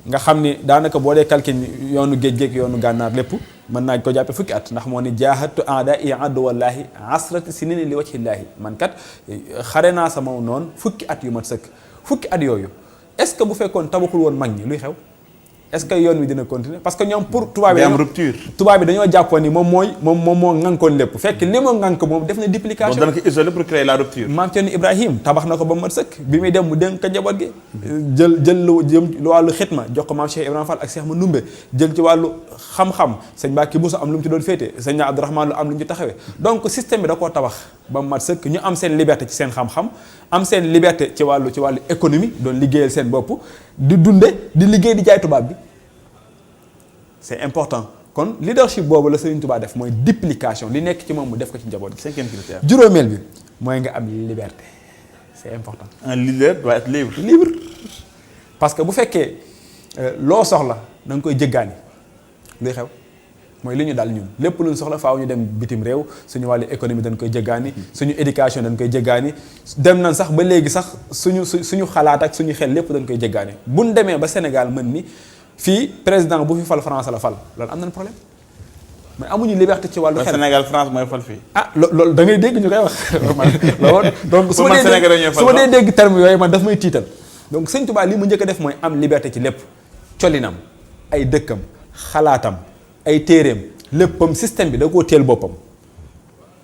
nga xam ni daanaka boo dee calcul yoonu géej géej yoonu gànnaar lépp mën naa ko jàppe fukki at ndax moo ni jaahadtu a'daa'i aduwwallaahi asrati sinina li wajhillaahi man kat xare naa sama noonu fukki at yu mat sëkk fukki at yooyu est-ce que bu fekkoon tabaxul woon mag ñi luy xew est-ce que yoon wi dina continuer parce que ñoom pour tubaab yi am rupture tubaab bi dañoo jàppoon ni moom moo ŋànkoon lépp fekk li moo ŋànk moom def na duplication. donc dana ko isolé pour créer la rupture. maam Thierno Ibrahim tabax na ko ba mat sëkk bi muy dem mu dénk ko njaboot gi jël lu jëm lu wàllu xitma jox ko maam Cheikh Ibrahima Fall ak Cheikh Mandoumbe jël ci wàllu xam-xam sëñ Mbacke Bousso am lu mu ci doon féete sëñ Abdourahmane lu am lu mu ci taxawee donc système bi da koo tabax ba mat sëkk ñu am seen liberté ci seen xam-xam am seen liberté ci wàllu économie doon liggéeyal seen bopp di dunde di liggéey di jaay tubaab bi. c'est important kon leadership boobu la Serigne Touba def mooy duplication li nekk ci moom mu def ko ci njaboot gi. 5e critère juróomeel bi mooy nga am liberté c'est important. un leader doit être libre. Parce que bu fekkee loo soxla da nga koy jëggaani luy xew mooy li ñu dal ñun lépp lu ñu soxla faaw ñu dem bitim réew suñu wàllu économie dañ koy jëggaani suñu éducation dañ koy jëggaani dem nañ sax ba léegi sax suñu xalaat ak suñu xel lépp dañ koy jëggaani bu ñu demee ba Sénégal mën ni. fii président bu fi fal France la fal loolu am nañ problème mais amuñu liberté ci wàllu xel. Sénégal France mooy fal fii. loolu da ngay dégg ñu koy wax. loolu donc su ma dee dégg terme yooyu man daf may tiital. donc Sëñ Tuubaa li mu njëkk a def mooy am liberté ci lépp colinam ay dëkkam xalaatam ay téereem léppam système bi da koo teel boppam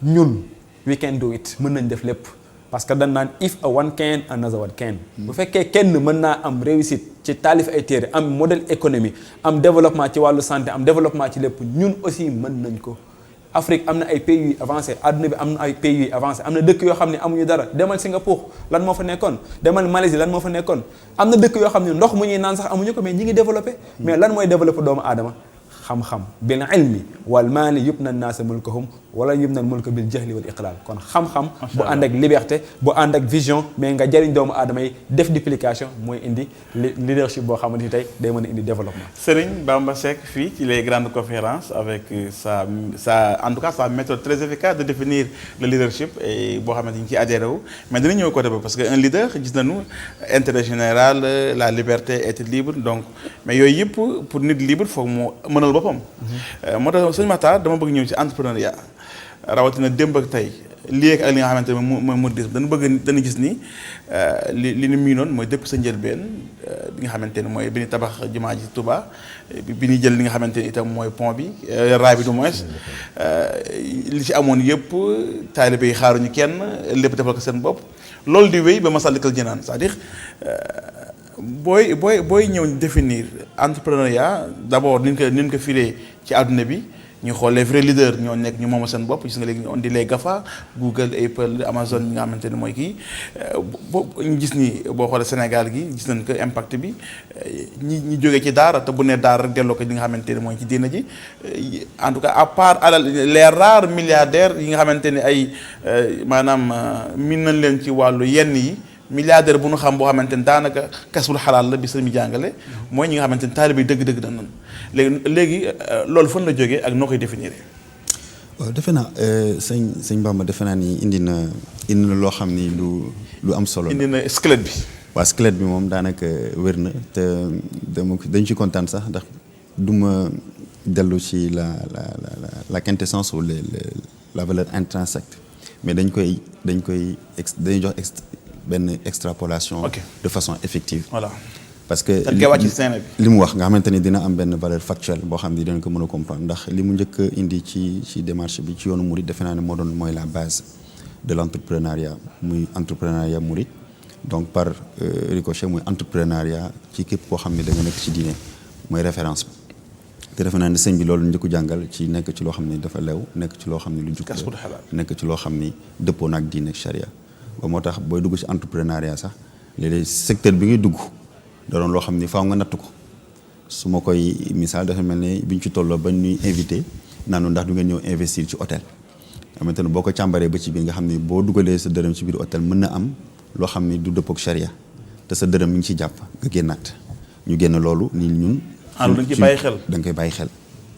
ñun we can do it mën nañ def lépp. parce que dañ naan if a one can another one can. bu fekkee kenn mën naa am réussite ci taalif ay téere am modèle économie am développement ci wàllu santé am développement ci lépp ñun aussi mën nañ ko. Afrique am na ay pays yu avancé àdduna bi am na ay pays yu avancé am na dëkk yoo xam ne amuñu dara demal Singapour lan moo fa nekkoon demal Malaisie lan moo fa nekkoon am na dëkk yoo xam ne ndox mu ñuy naan sax amuñu ko mais ñi ngi développé. mais lan mooy développé doomu aadama. xam-xam bil ilmi wal maali yubna naasa mulkahum wala yubna mulka bil jahli wal iqlal kon xam-xam bu ànd ak liberté bu ànd ak vision mais nga jëriñ doomu aadama yi def duplication mooy indi leadership boo xamante ni tey day mën a indi développement. Serigne Bamba Seck fii ci les grandes conférences avec sa en tout cas sa méthode très efficace de définir le leadership et boo xamante ni ñu ci adhéré wu mais dina ñëw côté ba parce que un leader gis nañu intérêt général la liberté être libre donc mais yooyu yëpp pour nit libre foog mu mënal boppam. moo tax sëñ Makhtar dama bëgg ñëw ci entrepreneuriat rawatina démb ak tey lii ak li nga xamante ne mooy mouridisme dana gis ni li ñu miinoon mooy depuis sa njëlbeen bi nga xamante ne mooy bi ñu tabax jumaa ji Touba bi ñu jël li nga xamante ne itam mooy pont bi raay bi du moins li ci amoon yëpp taalibe yi xaaruñu kenn lépp defal ko seen bopp loolu di wéy ba Masaalikul Jinaan c'est-à-dire booy ñëw définir entrepreneuriat d'abord ni ñu ko firee ci àdduna bi ñu xool les vrais leaders ñoo nekk ñu moom seen bopp gis nga léegi ñu indi les GAFA Google Apple Amazon ñi nga xamante ne mooy kii ñu gis ni boo xoolee Sénégal gi gis nañ ko impact bi ñi jógee ci daara te bu ne daara rek delloo ko li nga xamante ne mooy ci diina ji en tout cas à part alal les rares milliardaires yi nga xamante ne ay maanaam min nañ leen ci wàllu yenn yi milliardaire bu nu xam boo xamante ni daanaka kasbul xalaal la bi sëñ bi jàngale mooy ñi nga xamante ni taalibe dëgg-dëgg dañ nan léegi loolu fan la jógee ak noo koy définir. waaw defe naa sëñ Bamba defe naa ni indi na loo xam ni lu am solo la. indi na squelette bi. waaw squelette bi moom daanaka wér na te dañ ci kontaan sax ndax du ma dellu ci la quintessence ou la valeur intrinsèque mais dañuy jox benn extrapolation. Okay. De façon effective. Voilà. Parce que li mu wax nga xamante ni dina am benn valeur factuelle boo xam ni dinañ ko mën a comprendre ndax li mu njëkk a indi ci démarche bi ci yoonu murid defe naa ne mooy la base de l'entrepreneuriat muy entrepreneuriat murid donc par ricochet muy entrepreneuriat ci képp koo xam ne da nga nekk ci diine mooy référence bi te defe naa ne sëñ bi loolu njëkku jàngal ci nekk ci loo xam ni dafa lew nekk ci loo xam ni lu jukk nekk ci loo xam ni dëppoo na ak diine ak charia ba moo tax booy dugg ci entrepreneuriat sax léeg-léeg secteur bi ngay dugg da doon loo xam ni faaw nga natt ko su ma koy misaal dafa mel ne bi ñu ci tolloo ba ñuy invité naanu ndax du ngeen ñëw investir ci hôtel xamante ne boo ko càmbaree ba ci biir nga xam ne boo dugalee sa dërëm ci biir hôtel mën na am loo xam ne du dëppook charia te sa dërëm mi ngi ci jàpp nga génnaat ñu génn loolu ni ñun. da nga ciy bàyyi xel da nga koy bàyyi xel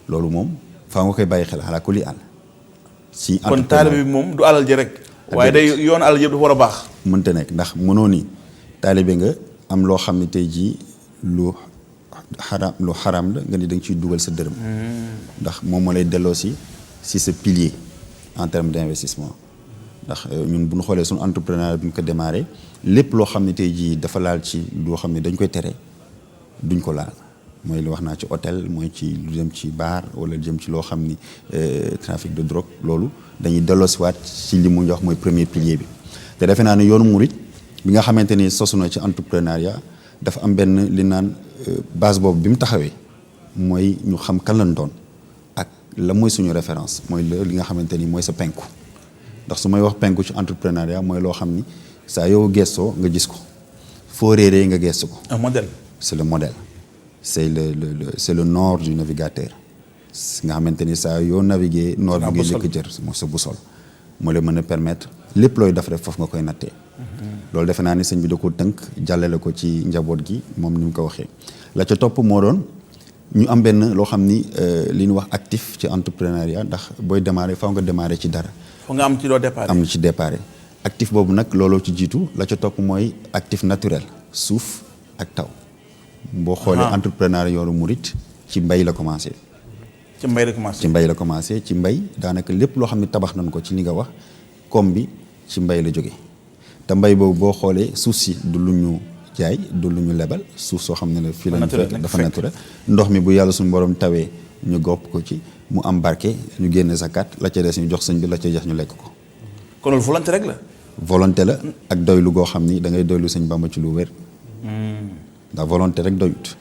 loolu moom faa nga koy bàyyi xel ala kulli àll. si kon taalibe bi moom du alal ji rek. waaye day yoon alal yëpp dafa war a baax. mënta nekk ndax mënoo ni taalibe nga am loo xam ne tey jii lu xaram la nga ni da nga ciy dugal sa dërëm. ndax moom moo lay delloo si sa pilier en termes d'investissement. ndax ñun bu ñu xoolee suñu entrepreneur bi ñu ko démarré lépp loo xam ne tey jii dafa laal ci loo xam ne dañ koy tere duñ ko laal mooy lu wax naa ci hôtel mooy ci lu jëm ci bar wala jëm ci loo xam ni trafic de drogue loolu dañuy delloosiwaat ci li mu wax mooy premier pilier bi. te defe naa ne yoonu murit bi nga xamante ni sosu na ci entrepreneuriat dafa am benn li naan base boobu bi mu taxawee mooy ñu xam kan lañ doon ak la mooy suñu référence mooy li nga xamante ni mooy sa penku. ndax su may wax penku ci entrepreneuriat mooy loo xam ni saa yow gestoo nga gis ko foo réeree nga gestu ko. un modèle. c'est le modèle c'est le nord du navigateur nga xamante ni saa yoo naviguer nord bi ngay njëkk jër mooy sa boussole moo la mën a permettre lépp looy def rek foofu nga koy nattee. loolu defe naa ni sëñ bi da ko tënk jàllale ko ci njaboot gi moom ni mu ko waxee la ca topp moo doon ñu am benn loo xam ni li ñu wax actif ci entrepreneuriat ndax booy démarrer faaw nga démarrer ci dara. foo nga am ci loo départ. am ci départ actif boobu nag looloo ci jiitu la ca topp mooy actif naturel suuf ak taw. boo xoolee entrepreneuriat yoonu murit ci mbay la commencé. ci mbay la commencé ci mbay la commencé ci mbay daanaka lépp loo xam ne tabax nañ ko ci li nga wax koom bi ci mbay la jóge te mbay boobu boo xoolee suuf si du lu ñu jaay du lu ñu lebal suuf soo xam ne la fii lañ dafa naturel ndox mi bu yàlla suñu borom tawee ñu gopp ko ci mu am barke ñu génne zakat la ca des ñu jox sëñ bi la ca jeex ñu lekk ko. kon loolu volonté rek la. volonté la ak doylu goo xam ni da ngay doylu sëñ Bamba ci lu wér. ndax volonté rek doyut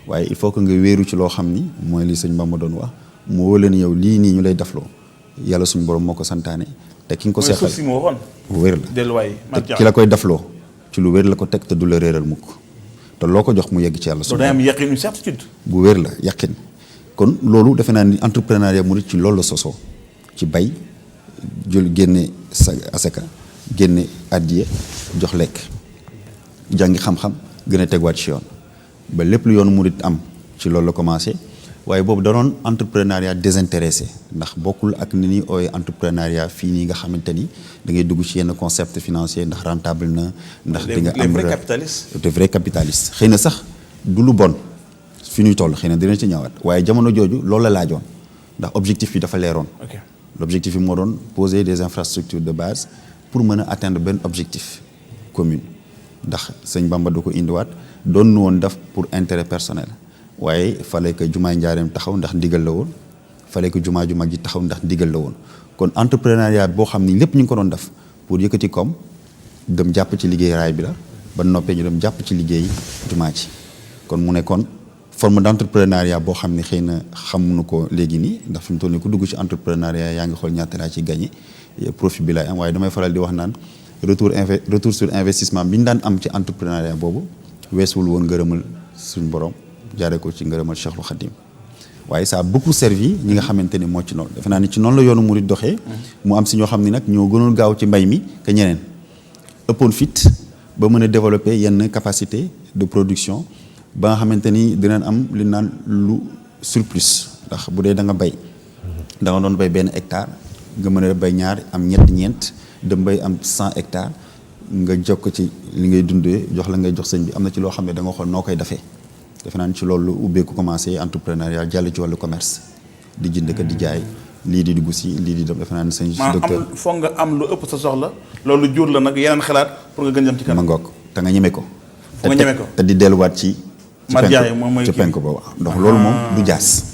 waaye il faut que nga wéeru ci loo xam ni mooy li sëñ Bamba doon wax mu wóor leen yow lii nii ñu lay defloo yàlla suñu borom moo ko santaane te ki nga ko seexal si mu waxoon bu wér la delluwaay te ki la koy defloo ci lu wér la ko teg te du la réeral mukk te loo ko jox mu yegg ci yàlla suñu day am yaqin une certitude bu wér la yaqin kon loolu defe naa ni entrepreneuriat mu ci loolu la sosoo ci bay jël génne sa asaka génne addiya jox lekk jàngi xam-xam gën a tegwaat ci yoon ba lépp lu yoonu murit am ci loolu la commencé waaye boobu da doon entrepreneuriat désintéressé ndax bokkul ak ni ñuy ooyee entrepreneuriat fii nii nga xamante ni da ngay dugg ci yenn concept financier ndax rentable na ndax di nga am de vrai capitaliste xëy na sax du lu bon fi ñuy toll xëy na dina ci ñëwaat waaye jamono jooju loolu la laajoon ndax objectif bi dafa leeroon l'objectif bi moo doon poser des infrastructures de base pour mën a atteindre benn objectif commun ndax sëñ Bamba du ko indiwaat doon nu woon def pour intérêt personnel waaye fallait que jumaay njaareem taxaw ndax ndigal la woon fallait que jumaa ju mag ji taxaw ndax ndigal la woon kon entrepreneuriat boo xam ni lépp ñu ngi ko doon def pour yëkkati koom dem jàpp ci liggéey raay bi la ba noppee ñu dem jàpp ci liggéey jumaa ci kon mu ne kon forme d'entrepreneuriat boo xam ne xëy na xamuñu ko léegi nii ndax fi mu toll nii ku dugg ci entrepreneuriat yaa ngi xool ñaata laa ci gagné profit bi lay am waaye damay faral di wax naan retour sur investissement bi ñu daan am ci entrepreneuriat boobu weesuwul woon ngërëmal suñ borom jaaree ko ci ngërëmal Cheikhul Khadim waaye ça a beaucoup servi ñi nga xamante ni moo ci noonu defe naa ni ci noonu la yoonu murid doxee mu am si ñoo xam ni nag ñoo gënoon gaaw ci mbay mi que ñeneen ëppoon fit ba mën a développer yenn capacité de production ba nga xamante ni dinañ am li naan lu surplus ndax bu dee da nga bay da nga doon bay benn hectare nga mën a bay ñaar am ñeent dem bay am 100 hectares nga jokk ci li ngay dundee jox la ngay jox sëñ bi am na ci loo xam ne da nga xool noo koy defee defe naa ni ci loolu ubbeeku commencé entrepreneuriat jàll ci wàllu commerce di jënd ka di jaay lii di dugg si lii di dem defe naa ni sëñ docteur foog nga am lu ëpp sa soxla loolu jur la nag yeneen xalaat pour nga gën jëm ci kanam ma ngoog te nga ñeme ko nga ñeme ko te di delluwaat ci penk boobu donc loolu moom du jaas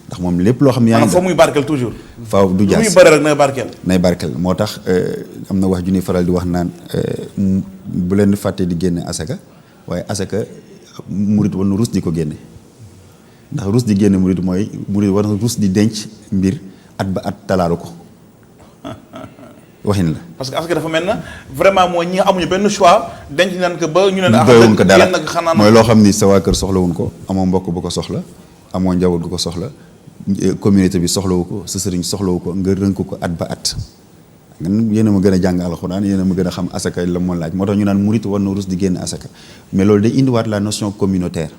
ndax moom lépp loo xam ne yaa ngi foo muy barkeel toujours faaw du jaas lu muy bëri rek nay barkeel moo tax am na wax ju ñuy faral di wax naan bu leen fàttee di génne asaka waaye asaka murit war na rus di ko génne ndax rus di génne murit mooy murit war na rus di denc mbir at ba at talaaru ko waxin la parce que asaka dafa mel na vraiment mooy ñi amuñu benn choix denc nañ ko ba ñu ne doyewuñ ko dara mooy loo xam ni sa waa kër soxlawuñ ko amoo mbokk bu ko soxla amoo njaboot bu ko soxla communauté bi soxlawu ko sa sëriñ soxlawu ko nga rënk ko at ba at yéen a ma gën a jàng alxuraan yéen a ma gën a xam asaka la moo laaj moo tax ñu naan murit war na rus di génn asaka mais loolu day indiwaat la notion communautaire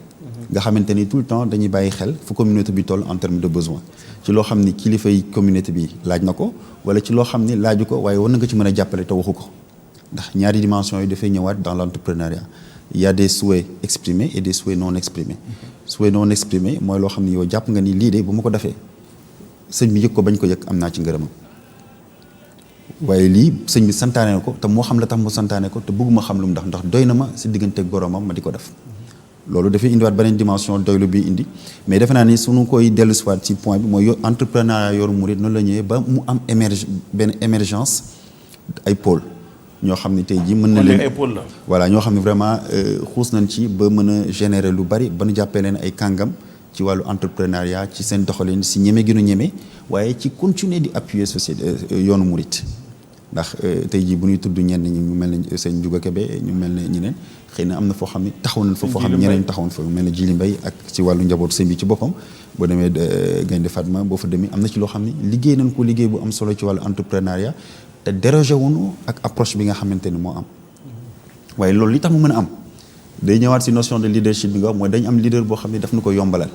nga xamante ni tout le temps dañuy bàyyi xel fu communauté bi toll en termes de besoin ci loo xam ni kilifay communauté bi laaj na ko wala ci loo xam ni laaju ko waaye war na nga ci mën a jàppale te waxu ko ndax ñaari dimension yi dafay ñëwaat dans l'entrepreneuriat il y a des souhaits exprimés et des souhaits non exprimés souhaits non exprimés mooy loo xam ni yow jàpp nga ni lii de bu ma ko defee sëñ bi yëg ko bañ ko yëg am naa ci ngërëmam waaye lii sëñ bi santaane na ko te moo xam la tax mu santaane ko te bëgguma xam lu mu ndax doy na ma si diggante ak boromam ma di ko def loolu dafay indiwaat beneen dimension doylu bi indi mais defe naa ni suñu koy dellu siwaat ci point bi mooy entrepreneuriat yoru murid noonu la ñëwee ba mu am benn émergence ay pôle ñoo xam ne tey jii mën na leen ay pôle la voilà ñoo xam ne vraiment xuus nañ ci ba mën a générer lu bari ba nu jàppee leen ay kàngam ci wàllu entrepreneuriat ci seen doxalin si ñeme gi nu ñeme waaye ci continuer di appuyer société yoonu murid ndax tey jii bu ñuy tudd ñenn ñi ñu mel ne sëñ Ndiouga Kébé ñu mel ne ñeneen xëy na am na foo xam ne taxaw nañ fa foo xam ne ñeneen taxawoon fa mel ne Djili Mbaye ak ci wàllu njabootu sëñ bi ci boppam boo demee Gaynde Fatma boo fa demee am na ci loo xam ne liggéey nañ ko liggéey bu am solo ci wàllu entrepreneuriat te dérogé wuñu ak approche bi nga xamante ni moo am waaye loolu li tax mu mën a am day ñëwaat si notion de leadership bi nga wax mooy dañ am leader boo xam ne daf na ko yombalal.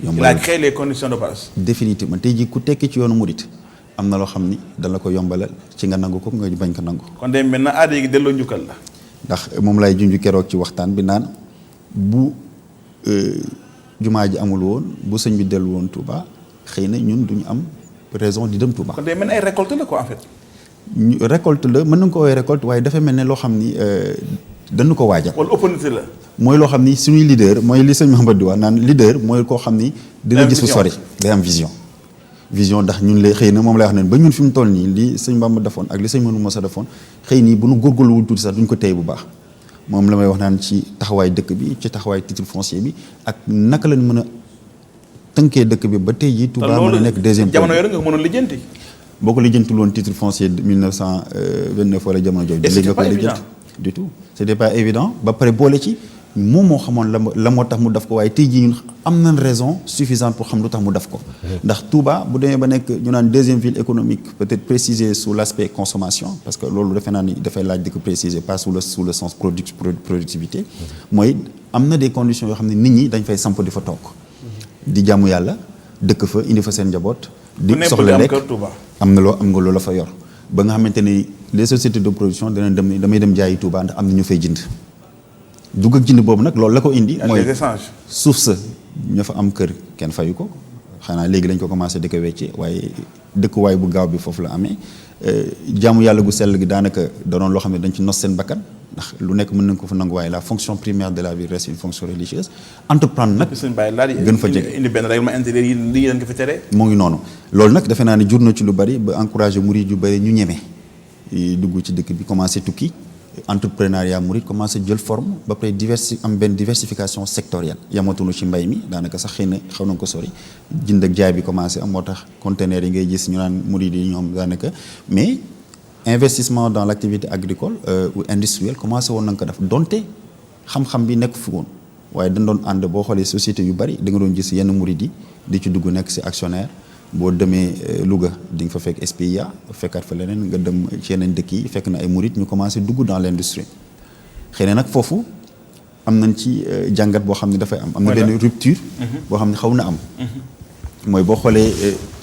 Il a créé les conditions de base. définitivement tey jii ku tekki ci yoonu murit am na loo xam ni dala ko yombalal ci nga nangu ko nga bañ ko nangu. kon de maintenant aada yi delloo njukkal la. ndax moom lay junj keroog ci waxtaan bi naan bu jumaa ji amul woon bu sëñ bi dellu woon Touba xëy na ñun duñu am raison di dem Touba. kon day mel ay récolte la quoi en fait. récolte la mën nañu ko woowee récolte waaye dafa mel ne loo xam ni dañu ko waajal. wala opportunité la. mooy loo xam ni suñuy leader mooy li sëñ Mouhamed di wax naan leader mooy koo xam ni. dina gis fu sori day am vision. vision ndax ñun lay xëy na moom lay wax ne ba ñun fi mu toll nii li sëñ Bamba defoon ak li sëñ Manoumou Moussa defoon xëy nii bu nu góorgóorluwul tuuti sax duñ ko téye bu baax moom la may wax naan ci taxawaay dëkk bi ci taxawaay titre foncier bi ak naka lañ mën a tënkee dëkk bi ba tey jii Touba mën a nekk deuxième jamono yooyu nga mënoon lijjanti. boo ko lijjantul woon titre foncier 1929 wala jamono jooju. léegi nga koy lijjanti du tout c'était pas évident ba pare boole ci moom moo xamoon la moo tax mu def ko waaye tey jii ñun am nañ raison suffisante pour xam lu tax mu def ko. ndax Touba bu demee ba nekk ñu naan deuxième ville économique peut-être précisé sous l'aspect consommation parce que loolu defe naa ni dafay laaj di ko préciser pas sous le sens productivité. mooy am na des conditions yoo xam ne nit ñi dañ fay samp di fa toog. di jaamu yàlla dëkk fa indi fa seen njaboot. di soxla lekk am nga loolu la fa yor. ba nga xamante ni les sociétés de production dana dem damay dem jaayi Touba ndax am na ñu fay jënd. dugg ak jënd boobu nag loolu la ko indi. mooy suuf sa ña fa am kër kenn fayu ko xanaa léegi lañ ko commencé di ko wecce waaye dëkkuwaay bu gaaw bi foofu la amee jaamu yàlla gu sell gi daanaka danoon loo xam ne dañ ci nos seen bakkan ndax lu nekk mën nañ ko fa nangu waaye la fonction primaire de la vie reste une fonction religieuse entreprendre nag gën fa jege indi benn règlement intérieur yi lii lañ ko fi tere. moo ngi noonu loolu nag defe naa ne jur na ci lu bari ba encouragé murid yu bari ñu ñeme dugg ci dëkk bi commencé tukki entrepreneuriat murid commencé jël forme ba pare am benn diversification sectorielle yamatunu ci mbay mi daanaka sax xëy na xaw nañ ko sori jënd ak jaay bi commencé am moo tax conteneurs yi ngay gis ñu naan murid yi ñoom daanaka mais investissement dans l'activité agricole ou industrielle commencé woon nañ ko def donte xam-xam bi nekk fi woon waaye dañ doon ànd boo xoolee société yu bari da nga doon gis yenn murid yi di ci dugg nekk ci actionnaire boo demee Louga di nga fa fekk SPIA fekkaat fa leneen nga dem ci yeneen dëkk yi fekk na ay murid ñu commencé dugg dans l'industrie xëy na nag foofu am nañ ci jàngat boo xam ne dafay am na benn rupture boo xam ne xaw na am mooy boo xoolee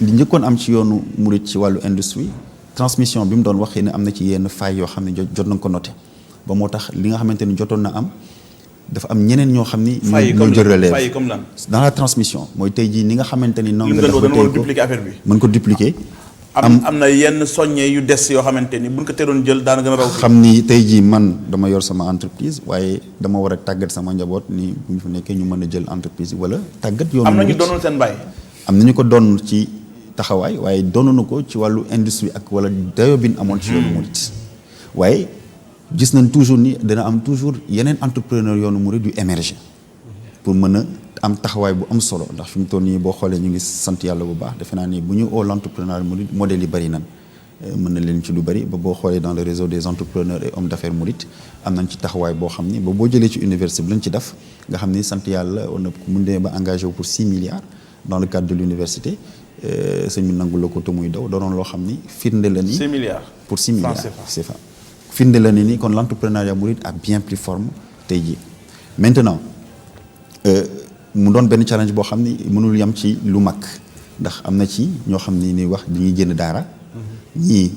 li njëkkoon am ci yoonu murid ci wàllu industrie transmission bi mu doon wax xëy na am na ci yenn failles yoo xam ne jot nañ ko noté ba moo tax li nga xamante ni jotoon na am dafa am ñeneen ñoo xam ni. ñoo jël relève failles comme lan dans la transmission mooy tey jii ni nga xamante ni. noonu nga def ba tey ko dupliquer affaire bi. mën ko dupliquer. am na yenn soññe yu des yoo xamante ni buñ ko teeloon jël daana gën a raw. xam ni tey jii man dama yor sama entreprise waaye dama war a tàggat sama njaboot ni bu ñu fa nekkee ñu mën a jël entreprise wala tàggat. yoonu am na ñu doonoon seen bàyyi. am na ñu ko doon ci taxawaay waaye doonoonu ko ci wàllu industrie ak wala dayo bi amoon ci yoonu murit waaye. gis nañ toujours ni dana am toujours yeneen entrepreneur yoonu murid yu émerger pour mën a am taxawaay bu am solo ndax fi mu toll nii boo xoolee ñu ngi sant yàlla bu baax defe naa ni bu ñu oo l'entrepreneur murid modèles yi bari nan mën na leen ci lu bari ba boo xoolee dans le réseau des entrepreneurs et hommes d'affaires murid am nañ ci taxawaay boo xam ni ba boo jëlee ci université bi lañ ci def nga xam ni sant yàlla on a mun demee ba engagé wu pour 6 milliards dans le cadre de l'université sëñ bi nangu la ko te muy daw doonoon loo xam ni firnde la ni 6 milliards pour 6 milliards CFA. CFA firnde la ni kon l'entrepreneuriat mouride a bien pris forme tey jii maintenant mu doon benn challenge boo xam ni mënul yam ci lu mag ndax am na ci ñoo xam ni wax dañuy génn daara ñii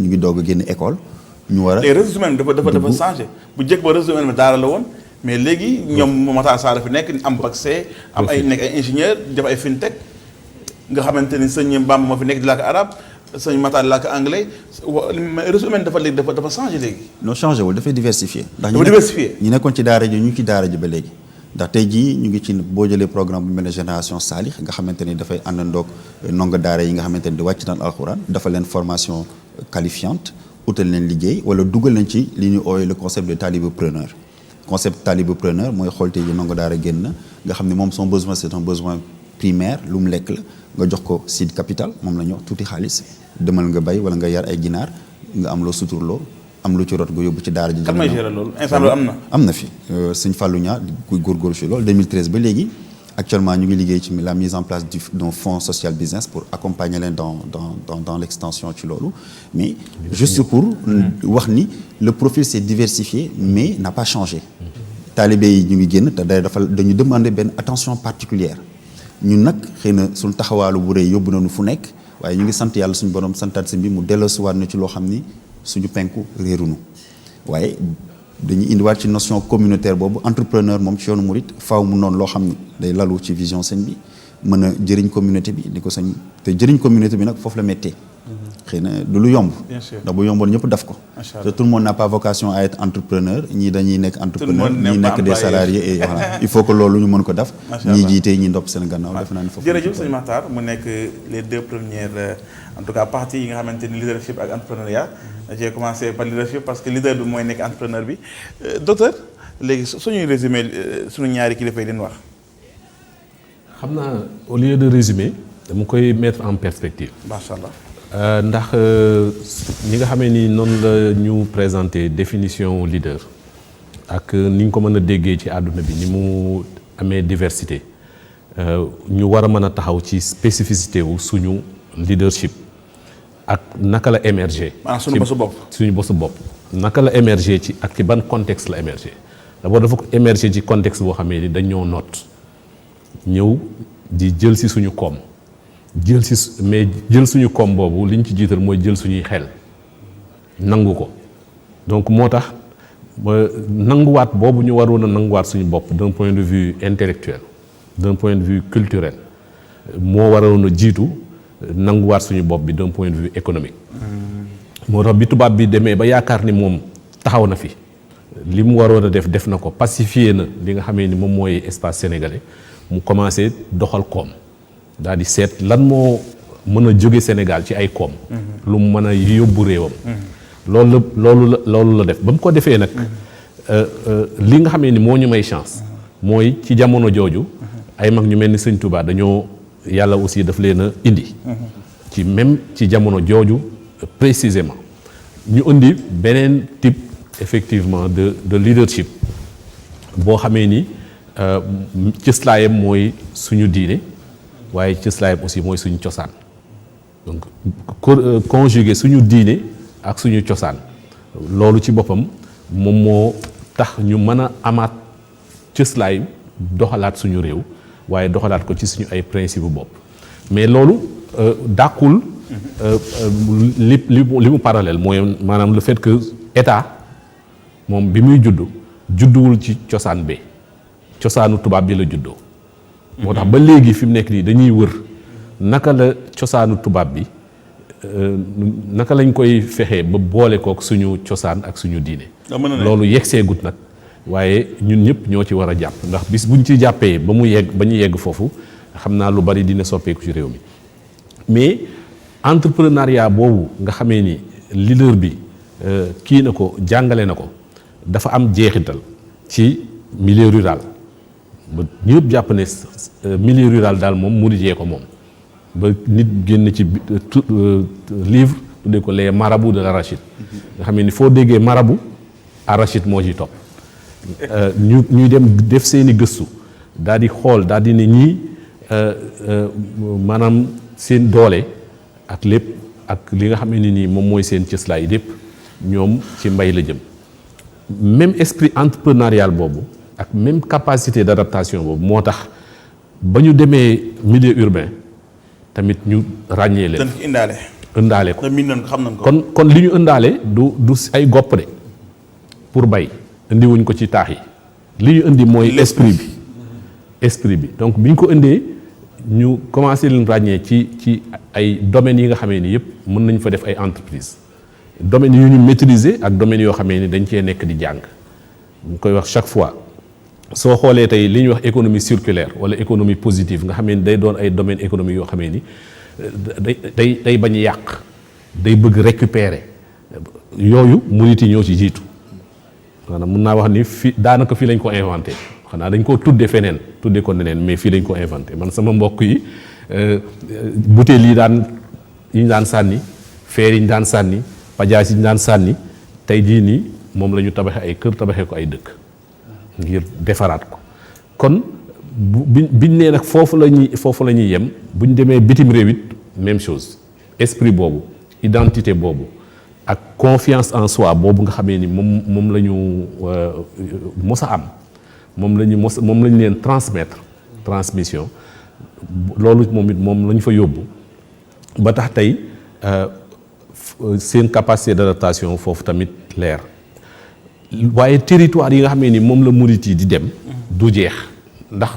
ñu ngi doog a génn école ñu war a les ressources humaines dafa changé bu njëkk ba ressources humaines daara la woon mais léegi ñoom Matar Sarr fi nekk am bac C am ay nekk ay ingénieur def ay fintech nga xamante ni sëñ Bamba moo fi nekk di làkk arabe sëñ Matar di làkk anglais ressources humaines dafa changé léegi. non changé wul dafay diversifié. ndax dafa diversifié ñi nekkoon ci daara ji ñu ngi ci daara ji ba léegi. ndax tey jii ñu ngi ci boo jëlee programme bu mel ne génération Salih nga xamante ni dafay àndandoog ndongo daara yi nga xamante ni di wàcc naan alxuraan dafa leen formation qualifiante utal leen liggéey wala dugal leen ci li ñu ooyee le concept de talibopreneur. concept talibopreneur mooy xool tey jii ndongo daara génn na nga xam ne moom son besoin c'est un besoin primaire lu mu lekk la nga jox ko seed capital moom la ñu wax tuuti xaalis demal nga bay wala nga yar ay ginaar nga am loo suturloo am lu ci rot nga yóbbu ci daara ji. kan may gérer loolu instant loolu am na. am na fi sëñ Fallou Niang kuy góorgóorlu si loolu 2013 ba léegi actuellement ñu ngi liggéey ci la mise en place d'un fonds social business pour accompagner leen dans l'extension ci loolu mais juste pour wax ni le profil s'est diversifié mais n'a pas changé. taalibe yi ñu ngi génn te dañu demander benn attention particulière ñun nag xëy na suñu taxawaalu bu rëy yóbbu nañu fu nekk waaye ñu ngi sant yàlla suñu borom santaat si bi mu delloosiwaat na ci loo xam ni suñu penku réerunu waaye dañuy indiwaat ci notion communautaire boobu entrepreneur moom ci yoonu murit faaw mu noonu loo xam ni day lalu ci vision sëñ bi mën a jëriñ communauté bi di ko sëñ te jëriñ communauté bi nag foofu la méttee xëy na du lu yomb ndax bu yomboon ñëpp daf ko te tout le monde n'a pas vocation à être entrepreneur ñii dañuy nekk entrepreneur ñii nekk des salariés et voilà il faut que loolu ñu mën ko def ñii jiitee ñi ndopp seen gannaaw defe naa ni foofu jërëjëf sëñ Makhtar mu nekk les deux premières en tout cas parties yi nga xamante ni leadership ak entrepreneuriat j'ai commencé par leadership parce que leader bi mooy nekk entrepreneur bi docteur léegi suñuy résumé suñu ñaari kilifa yi leen wax xam naa au lieu de résumer dama koy mettre en perspective macha allah ndax ñi nga xamee ni noonu la ñu présenter définition leader ak ni ñu ko mën a déggee ci àdduna bi ni mu amee diversité ñu war a mën a taxaw ci spécificité wu suñu leadership ak naka la émerger suñu bosu bopp suñu bosu bopp naka la émerger ci ak ci ban contexte la émerger d'abord dafa ko émerger ci contexte boo xamee ni dañoo noot ñëw di jël si suñu koom mais jël suñu koom boobu li ñu ci jiital mooy jël suñuy xel nangu ko donc moo tax nanguwaat boobu ñu waroon a nanguwaat suñu bopp d'un point de vue intellectuel d'un point de vue culturel moo waroon a jiitu nanguwaat suñu bopp bi d'un point de vue économique moo tax bi tubaab bi demee ba yaakaar ni moom taxaw na fi li mu waroon a def na ko pacifier na li nga xamee ni moom mooy espace sénégalais mu commencé doxal koom daal di seet lan moo mën a jóge Sénégal ci ay koom lu mu mën a yóbbu réewam loolu la def ba mu ko defee nag li nga xamee ni moo ñu may chance mooy ci jamono jooju ay mag ñu mel ni Sëñ Touba dañoo yàlla aussi daf leen a indi ci même ci jamono jooju précisément ñu indi beneen type effectivement de leadership boo xamee ni cëslaayam mooy suñu diine waaye cëslaayam aussi mooy suñu cosaan donc conjuguer suñu diine ak suñu cosaan loolu ci boppam moom moo tax ñu mën a amaat cëslaay doxalaat suñu réew waaye doxalaat ko ci suñu ay principe bopp mais loolu dàqul li mu parallèle mooy maanaam le fait que état moom bi muy judduwul ci cosaan bi cosaanu tubaab bi la juddoo moo tax ba léegi fi mu nekk nii dañuy wër naka la cosaanu tubaab bi naka lañ koy fexee ba boole kook suñu cosaan ak suñu diine loolu yeggseegut nag waaye ñun ñëpp ñoo ci war a jàpp ndax bis buñ ci jàppee ba ñu yegg foofu xam naa lu bari dina soppeeku ci réew mi mais entrepreneuriat boobu nga xamee ni leader bi kii na ko jàngale na ko dafa am jeexital ci milieu rural ba ñëpp jàpp ne milieu rural daal moom murid yee ko moom ba nit génn ci livre tuddee ko les marabouts de l'arachide nga xam ni foo déggee marabout arachide moo ci topp ñuy dem def seeni gëstu daal di xool daal di ne ñii maanaam seen doole ak lépp ak li nga xam ne nii moom mooy seen cëslaay lépp ñoom ci mbay la jëm. même esprit entrepreneurial boobu ak même capacité d'adaptation boobu moo tax ba ñu demee milieu urbain tamit ñu ràññee leen. ëndaale ko xam nañ ko. kon li ñu ëndaale du ay gopp de pour bay indiwuñ ko ci taax yi li ñu indi mooy esprit bi donc bi ñu ko indee ñu commencé leen ràññee ci ay domaines yi nga xamee ni yëpp mën nañ fa def ay entreprise domaines yu ñu maîtriser ak domaines yoo xamee ni dañ cee nekk di jàng ñu koy wax chaque fois soo xoolee tey li ñuy wax économie circulaire wala économie positive nga xamee ni day doon ay domaines économiques yoo xamee ni day bañ yàq day bëgg récupérer yooyu murit yi ñoo ci jiitu maanaam mun naa wax ni fi daanaka fii lañ ko inventé xanaa dañ koo tudde feneen tudde ko neneen mais fii lañ ko inventé man sama mbokk yi butéel yi ñu daan sànni feer yi ñu daan sànni pajaas yi ñu daan sànni tey jii nii moom la ñu tabaxee ay kër tabaxee ko ay dëkk ngir defaraat ko kon biñ nee nag foofu la ñuy yem bu ñu demee bitim réew it même chose esprit boobu identité boobu ak confiance en soi boobu nga xamee ni moom la ñu mos a am moom la ñu leen transmission loolu moom la ñu fa yóbbu ba tax tey seen capacité d'adaptation foofu tamit leer waaye territoire yi nga xamee ni moom la murit yi di dem du jeex ndax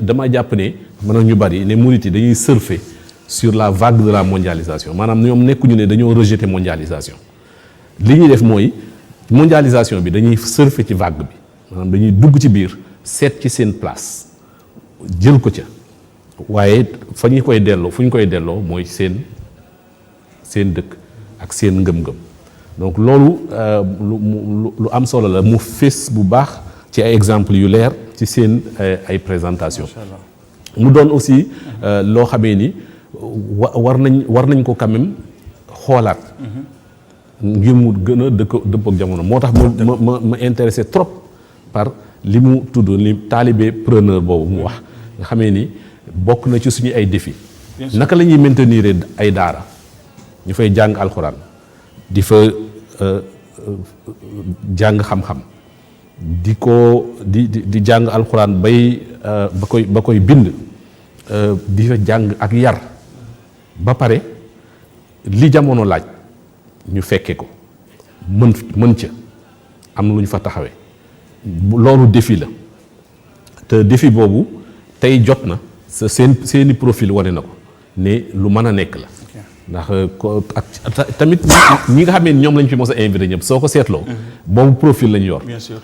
dama jàpp ne mën ñu bari ne murit yi dañuy surfer sur la vague de la mondialisation maanaam ñoom nekkuñu ne dañoo rejeter mondialisation li ñuy def mooy mondialisation bi dañuy surfer ci vague bi maanaam dañuy dugg ci biir seet ci seen place jël ko ca waaye fu ñu koy delloo mooy seen dëkk ak seen ngëm-ngëm donc loolu lu am solo la mu fés bu baax ci ay exemples yu leer ci seen ay présentation mu doon aussi loo xamee ni war nañ ko quand même xoolaat ngir mu gën a dëpp ak jamono moo tax ma intéressé trop par li mu tudd li taalibe preneur boobu mu wax nga xamee ni bokk na ci suñu ay défi naka la ñuy maintenir ay daara ñu fay jàng alxuraan di fa jàng xam-xam di jàng alxuraan ba koy bind di fa jàng ak yar ba pare li jamono laaj ñu fekke ko mën ca am na lu ñu fa taxawee loolu défi la te défi boobu tey jot na seeni profil wane na ko ne lu mën a nekk la ndax tamit ñi nga xam ne ñoom lañ fi mos a invité ñëpp soo ko seetloo boobu profil lañu yor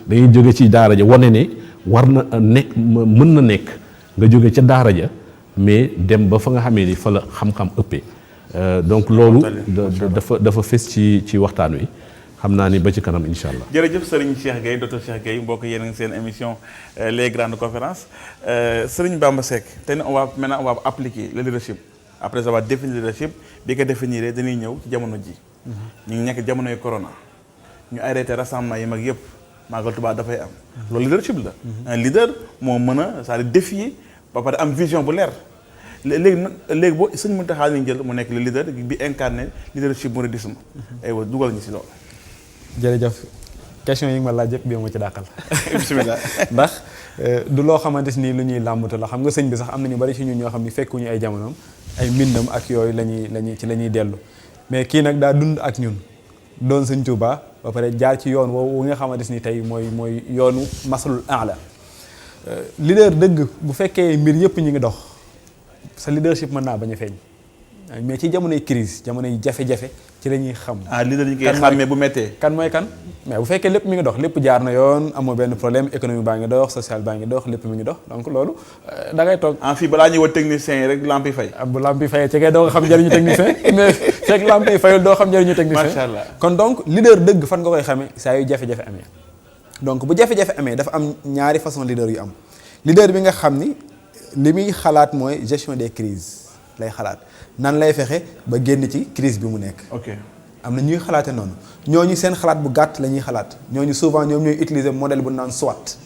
dañuy jóge ci daara ja wane ne war na nekk mën na nekk nga jóge ca daara ja mais dem ba fa nga xamee ni fa la xam-xam ëppee donc loolu dafa fes ci waxtaan wi xam naa ni ba ci kanam incha allah. jërëjëf Serigne Cheikh Gueye docteur Cheikh Gueye mbokk yéen a ngi seen émission les grandes conférences Serigne Bamba Seck tey on va appliquer le leadership après avoir défini le leadership bi ko définir dañuy ñëw ci jamono ji. ñu ngi nekk jamonoy corona ñu arrêté rassemblement yi mag yëpp Màggal Tuubaa dafay am. loolu leadership la. un leader moo mën a c'est-à-dire défier ba pare am vision bu leer. léegi boo sëñ Mountakha lañ jël mu nekk le leader bi incarné leadership mouridisme aywa dugal ñu si loolu. jërëjëf question yi nga ma laaj yëpp bii ma ci dàqal. bismillah ndax du loo xamante ni lu ñuy làmbatu la xam nga sëñ bi sax am na ñu bari ci ñun ñoo xam ni fekkuñu ay jamonoom ay mbindam ak yooyu la ñuy dellu mais kii nag daa dund ak ñun doon sëñ Tuubaa ba pare jaar ci yoon woowu nga xamante ni tey mooy yoonu masalul a'la leader dëgg bu fekkee mbir yëpp ñu ngi dox. sa leadership mën naa bañ a feeñ mais ci jamonoy crise jamonoy jafe-jafe ci la ñuy xam. leader yi koy xàmmee bu méttee. kan mooy kan mais bu fekkee lépp mi ngi dox lépp jaar na yoon amoo benn problème économie baa ngi dox social baa ngi dox lépp mi ngi dox donc loolu da ngay toog. fii balaa ñuy wax technicien yi rek lamp yi fay. bu lamp yi fayee ci ngay doo nga xam njëriñu technicien mais fekk lamp yi fayul doo xam njëriñu technicien. macha allah kon donc leader dëgg fan nga koy xamee saa yu jafe-jafe amee donc bu jafe-jafe amee dafa am ñaari façon leader yu am leader bi nga xam ni. li muy xalaat mooy gestion des crises lay xalaat nan lay fexe ba génn ci crise bi mu nekk. ok am na ñuy xalaate noonu ñooñu seen xalaat bu gàtt la ñuy xalaat ñooñu souvent ñoom ñooy utiliser modèle bu naan SWOT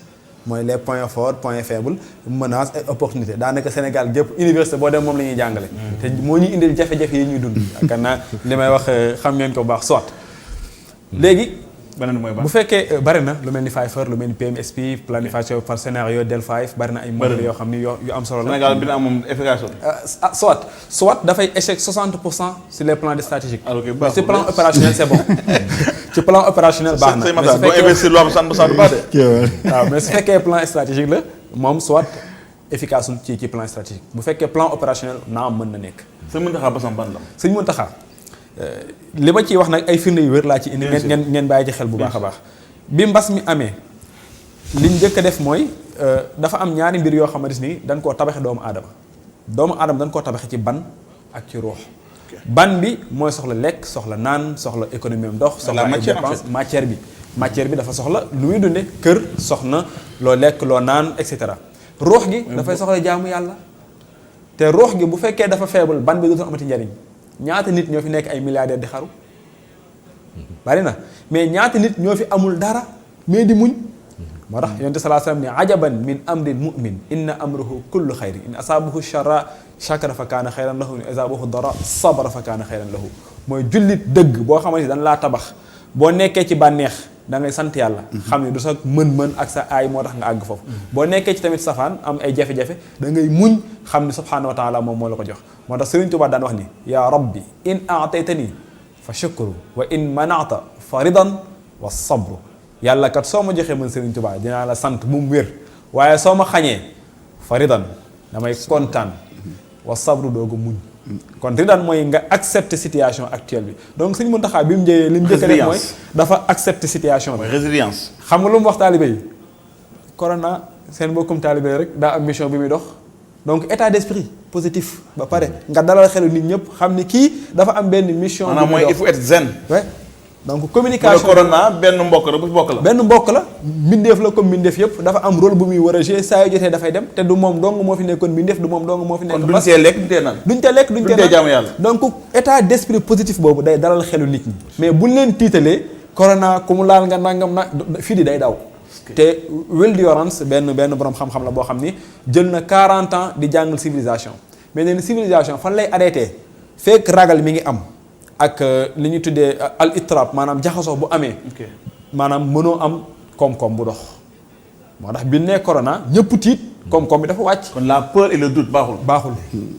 mooy les points forts points faibles menaces et opportunités daanaka Sénégal gépp université boo dem moom la ñuy jàngale. te moo ñuy indil jafe-jafe yi ñuy dund. yaakaar naa li may wax xam ngeen ko bu baax soit. léegi. beneen mooy bu fekkee bari na lu mel ni Pfeiffer lu mel ni PMSP planification par scénario Delphi bari na ay modèles yoo xam ni yu am solo la. Sénégal bi na am moom efficace soit dafay échec 60% sur les plans stratégiques. alors que mais ci plan opérationnel c'est bon. ci plan opérationnel baax na mais su fekkee investir lu am sant du baax de. waaw mais su fekkee plan stratégique la moom soit efficace ci plan stratégique bu fekkee plan opérationnel naa am mën na nekk. Sëñ Mountakha Bassam ban la. Sëñ Mountakha li ma ciy wax nag ay firnde yu wér laa ci indi. ngeen bàyyi ci xel bu baax a baax. bi mbas mi amee li ñu njëkk a def mooy dafa am ñaari mbir yoo xamante ni dañ koo tabaxe doomu aadama dañ koo tabaxe ci ban ak ci ruux. ban bi mooy soxla lekk soxla naan soxla économie am dox. soxla ay dépense matière bi dafa soxla lu muy dunde kër soxna loo lekk loo naan et cetera. ruux gi dafay soxla jaamu yàlla. te ruux gi bu fekkee dafa faible ban bi dootul amati njariñ ñaata nit ñoo fi nekk ay milliardaires di xaru bari na mais ñaata nit ñoo fi amul dara mais di muñ. moo tax yonent sallallahu alayhi wasallam ne ajaban min amril mu'min inna amruhu kullu xayri in asaabahu shara shakara fa kaana xayran lahu in asaabahu dara sabara fa kaana xayran lahu mooy jullit dëgg boo xamante ni dañ laa tabax boo nekkee ci bànneex da ngay sant yàlla xam ne du sa mën-mën ak sa aay moo tax nga àgg foofu boo nekkee ci tamit safaan am ay jafe-jafe da ngay muñ xam ne subhaanahu wa taala moom moo la ko jox moo tax Sëriñ Tuubaa daan wax ni yaa rabbi in aataytani fa shukru wa in manata fa ridan wa sabru yàlla kat soo ma joxee man Sëriñ Tuubaa dinaa la sant bu mu wér waaye soo ma xañee fa ridan damay kontaan wa sabru dooga muñ kon ridan mooy nga accepter situation actuelle bi donc Sëriñ Mountakha bi mu njëyee li mu njëkk a def mooy dafa accepter situation bi résilience xam nga lu mu wax taalibe yi corona seen mbokkum taalibe yi rek daa am mission bi muy dox donc état d'esprit positif ba pare nga dalal xelu nit ñëpp xam ni kii dafa am benn mission maanaam mooy il faut être zen donc communication corona benn mbokk la bu bokk la. benn mbokk la mbindeef la comme mbindeef yëpp dafa am rôle bu muy war a jouer saa yu jotee dafay dem te du moom dong moo fi nekkoon mbindeef du moom dong moo fi nekk. kon duñ tee lekk duñ tee naan. duñ tee lekk duñ tee naan jaamu yàlla. donc état d'esprit positif boobu day dalal xelu nit ñi. mais buñ leen tiitalee corona ku mu laal nga nangam na fii di day daw. te Will Durant benn borom xam-xam la boo xam ni jël na 40 ans di jàngal civilisation mais nee na civilisation fan lay arrêté fekk ragal mi ngi am. ak li ñuy tuddee al itrab maanaam jaxasoo bu amee. maanaam mënoo am koom-koom bu dox. moo tax bi ne corona ñëpp tiit koom-koom bi dafa wàcc. kon la peur et le doute baaxul.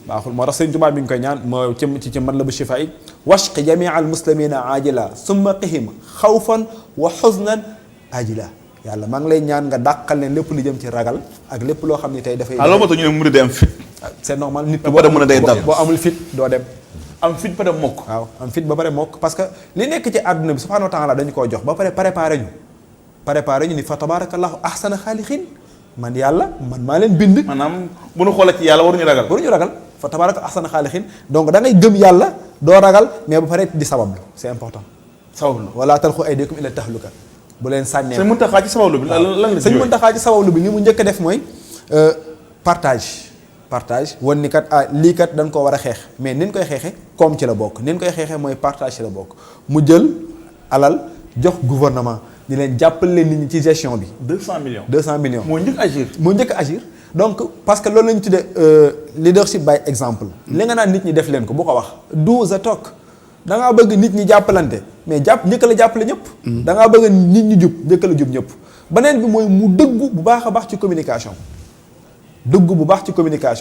baaxul moo tax Sëriñ Tuubaa mi ngi koy ñaan moo ci matlabu shifaa yi washqi jamii al muslimina ajila summa qihim xawfan wa xusnan ajila yàlla maa ngi lay ñaan nga dàqal leen lépp lu jëm ci ragal ak lépp loo xam ni tey dafay. alors moo tax ñu ne murid day am fit. c'est normal nit boo dem mën a day dal boo amul fit doo dem. am fit ba dem mokk. waaw am fit ba pare mokk parce que li nekk ci àdduna bi subhaanahu wa taala dañu koo jox ba pare préparé ñu ni fa tabarakallahu ahsana xaaliqin man yàlla man maa leen bind. maanaam bu ñu xoolee ci yàlla waruñu ragal. fa tabaraka ahsana xaaliqin donc da ngay gëm yàlla doo ragal mais ba pare di sabablu c'est important. sabablu wala talqu aydikum ila tahluka bu leen sànnee. Sëñ Mountakha ci sabablu bi lan la. Sëñ Mountakha ci sabablu bi li mu njëkk a def mooy partage wan ni kat lii kat dañ koo war a xeex mais ni ñu koy xeexee koom ci la bokk ni ñu koy xeexee mooy partage ci la bokk mu jël alal jox gouvernement di leen jàppale leen nit ñi ci gestion bi. 200 millions. 200 millions moo njëkk agir. donc parce que loolu la ñu tuddee leadership by exemple. li nga naan nit ñi def leen ko bu ko wax. do the talk da ngaa bëgg nit ñi jàppalante mais njëkk la jàppale ñëpp. da ngaa bëgg nit ñi jub njëkk la jub ñëpp. beneen bi mooy mu dëggu bu baax a baax ci communication.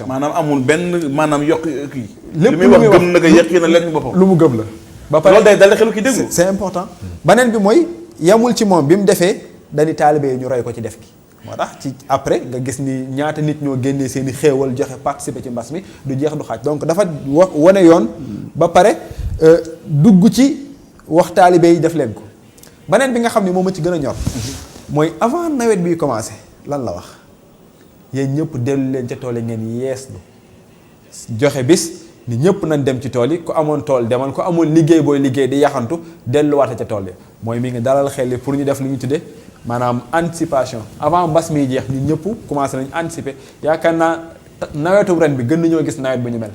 maanaam amul benn maanaam yokk kii. lépp lu muy wax gëm na ko yëq na leen boppam. lu mu gëm la. ba pare loolu day dal xelu ki déggu. c'est important. beneen bi mooy yamul ci moom bi mu defee dañuy taalibe yi ñu roy ko ci def gi. moo tax ci après nga gis ni ñaata nit ñoo génnee seen i xéewal joxe participer ci mbas mi du jeex du xaaj donc dafa wane yoon. ba pare dugg ci wax taalibe yi def leen ko. beneen bi nga xam ne moom ma ci gën a ñor. mooy avant nawet biy commencé lan la wax. yéen ñëpp dellu leen ca tool yi ngeen yeeslu joxe bis ni ñëpp nañ dem ci tool yi ku amoon tool demal ku amoon liggéey booy liggéey di yaxantu delluwaate ca tool yi mooy mi ngi dalal xel yi pour ñu def lu ñu tuddee maanaam anticipation avant mbas miy jeex ñun ñëpp commencé nañ anticiper yaakaar naa nawetu ren bi gën nañoo gis nawet bu ñu mel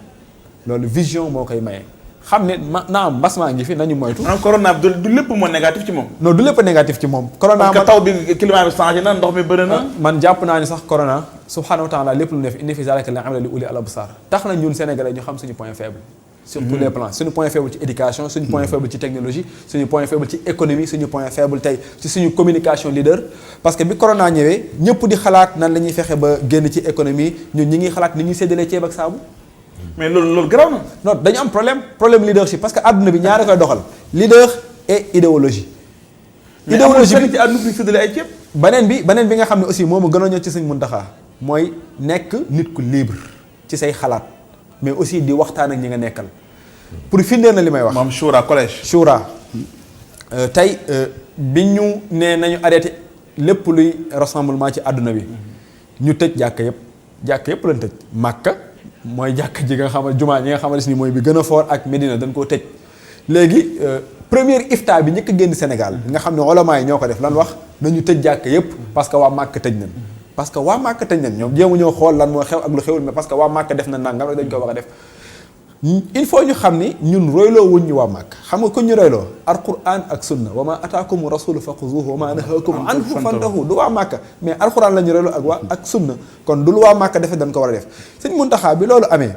loolu vision moo koy maye xam ne naam mbas maa ngi fi nañu moytu. corona bi du lépp moo négatif ci moom. non du lépp négatif ci moom. corona parce que taw bi climat bi changé na ndox mi bëri na. man jàpp naa ni sax corona subhanahu wa taala lépp lu def indi fi zalika la amala li uli al absar tax na ñun sénégalais ñu xam suñu point faible. sur tous les plans suñu point faible ci éducation suñu point faible ci technologie suñu point faible ci économie suñu point faible tey ci suñu communication leader. parce que bi corona ñëwee ñëpp di xalaat nan la ñuy fexe ba génn ci économie ñun ñi ngi xalaat ni ñuy séddalee ceeb ak saabu. mais loolu garaaw na. non dañu am problème leadership parce que àdduna bi ñaari koy doxal leader et idéologie. idéologie bi ci àdduna bi séddale ay ceeb. beneen bi nga xam ne aussi moom a gën a ñëw ci Sëñ Muntaxa mooy nekk nit ku libre ci say xalaat mais aussi di waxtaan ak ñi nga nekkal pour firndeel na li may wax. moom Shura collège. Shura tey bi ñu nee nañu arrêté lépp luy rassemblement ci àdduna bi ñu tëj jàkka yëpp lañ tëj Màkka mooy jàkk ji nga xamal jumaa ñi nga xamante ni mooy bi gën a fort ak Medina dañ koo tëj léegi première ifta bi njëkk a génn Sénégal nga xam ne ulama yi ñoo ko def lan wax nañu tëj jàkk yépp parce que waa Màkk tëj nañ parce que waa Màkk tëj nañ ñoom jéemu ñoo xool lan moo xew ak lu xewul mais parce que waa Màkk def na nangam rek dañ ko wax a def il faut ñu xam ni ñun royloo wuñ ñu waa Màkk xam nga ku ñu royloo alquran ak sunna wa ma ataakum rasulu faquzuhu wa ma nahakum anhu fantahu du waa Màkk mais alquran la ñu royloo ak sunna kon du lu waa Màkk defee dañ ko war a def Sëñ Muntaxa bi loolu amee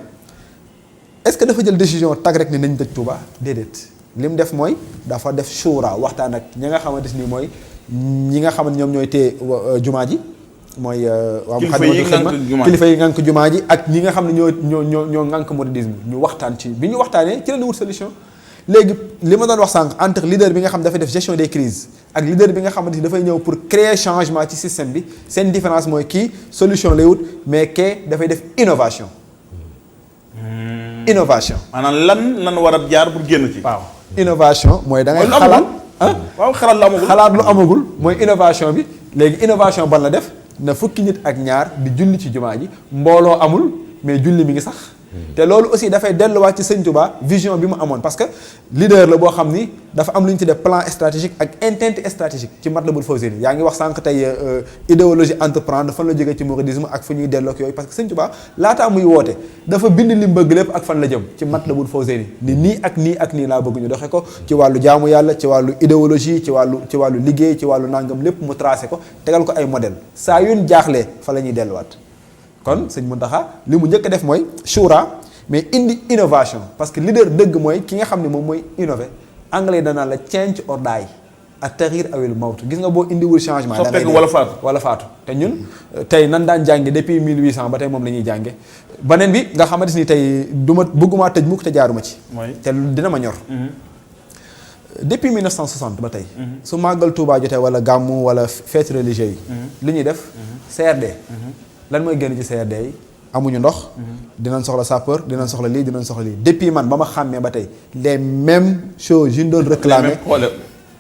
est-ce que dafa jël décision tag rek ni nañ tëj Touba déedéet li mu def mooy dafa def shura waxtaan ak ñi nga xamante ni mooy ñi nga xamante ñoom ñooy téye jumaa ji mooy waa kilifa yi ngànk jumaa ji ak ñi nga xam ne ñoo ngànk mouridisme ñu waxtaan ci bi ñu waxtaanee ci la ñu wut solution léegi li ma doon wax sànq entre leader bi nga xam dafay def gestion des crises ak leader bi nga xamante ni dafay ñëw pour créer changement ci système bi seen différence mooy kii solution lay wut mais kee dafay def innovation maanaam lan war a jaar pour génn ci. waaw innovation mooy da ngay xalaat waaw xalaat lu amagul mooy innovation bi léegi innovation ban la def na fukki nit ak ñaar di julli ci jumaa ji mbooloo amul mais julli mi ngi sax te loolu aussi dafay delluwaat ci Sëñ Tuubaa vision bi mu amoon parce que leader la boo xam ni dafa am lu ñu tuddee plan stratégique ak intente stratégique ci Matlabul Fawzayni yaa ngi wax sànq tey idéologie entreprendre fan la jógee ci mouridisme ak fu ñuy delloo ak yooyu parce que Sëñ Tuubaa laataa muy woote dafa bind li mu bëgg lépp ak fan la jëm ci Matlabul Fawzayni ni nii ak nii ak nii laa bëgg ñu doxe ko ci wàllu jaamu yàlla ci wàllu idéologie ci wàllu liggéey ci wàllu nangam lépp mu tracé ko tegal ko ay modèle saa yuñ jaaxlee fa la ñuy delluwaat kon Sëñ Muntaxa li mu njëkk a def mooy shura mais indi innovation parce que leader dëgg mooy ki nga xam ne moom mooy innover anglais danaa la change or die at-taghir awil mawt gis nga boo indiwul changement da ngay wala faatu te ñun tey nan daan jànge depuis 1800 ba tey moom la ñuy jànge beneen bi nga xamante ni tey du ma bëggumaa tëj mukk te jaaruma ci te dina ma ñor depuis 1960 ba tey su màggal Touba jotee wala gàmmu wala fête religieux yi li ñuy def CRD lan mooy génn ci CRD yi amuñu ndox dinañ soxla sapeur dinañ soxla lii dinañ soxla lii depuis man ba ma xàmmee ba tey les mêmes choses yu ñu doon réclamer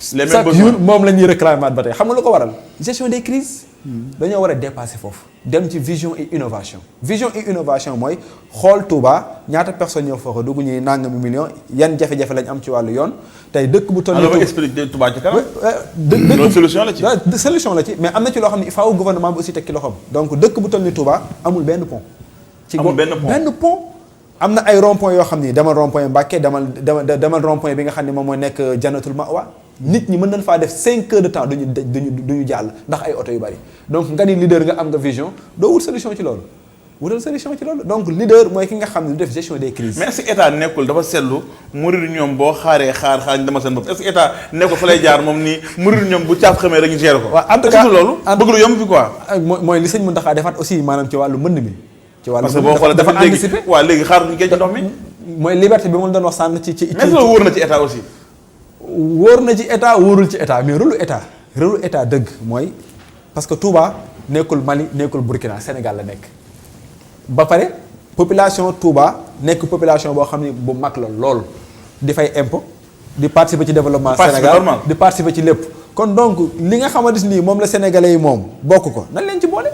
chaque jour moom la ñuy réclamer ba tey xam nga lu ko waral gestion des crises dañoo war a dépasser foofu dem ci vision et innovation mooy xool Touba ñaata personnes ñoo foofa dugg ñuy nangami million yan jafe-jafe lañ am ci wàllu yoon tey dëkk bu toll nii expliquer Touba ci kanam solution la ci solution la ci mais am na ci loo xam ne il faut gouvernement bi aussi teg ci loxoom donc dëkk bu toll nii Touba amul benn pont benn pont am na ay rond point yoo xam ni demal rond point Mbàkke demal rond point bi nga xam ne moom mooy nekk Jannatul Ma'wa nit ñi mën nañ faa def 5 heures de temps duñu jàll ndax ay oto yu bari donc nga ni leader nga am nga vision doo wut solution ci loolu donc leader mooy ki nga xam ne du def gestion des crises. mais est-ce que état nekkul dafa seetlu murid ñoom boo xaar ñu demal seen bopp est-ce que état nekkul fa lay jaar moom nii murid ñoom bu caaf xamee rek ñu gérer ko. waaw en tout cas loolu bëgg lu yomb fi quoi. mooy li Sëñ Muntaxa defaat aussi maanaam ci wàllu mbënd mi. ci wàllu parce que boo xoolee dafa anticiper waaw léegi xaar ñu géej ci ndox mi. mooy liberté bi ma doon wax sànq ci mais loolu wóor na ci état aussi. wóor na ci état wóorul ci état mais rôle état dëgg mooy parce que Touba nekkul Mali nekkul Burkina Sénégal la nekk ba pare population Touba nekk population boo xam ne bu mag la lool di fay impôt di participer ci développement Sénégal di participer ci lépp kon donc li nga xamante ni moom la sénégalais yi moom bokk ko nan leen ci boole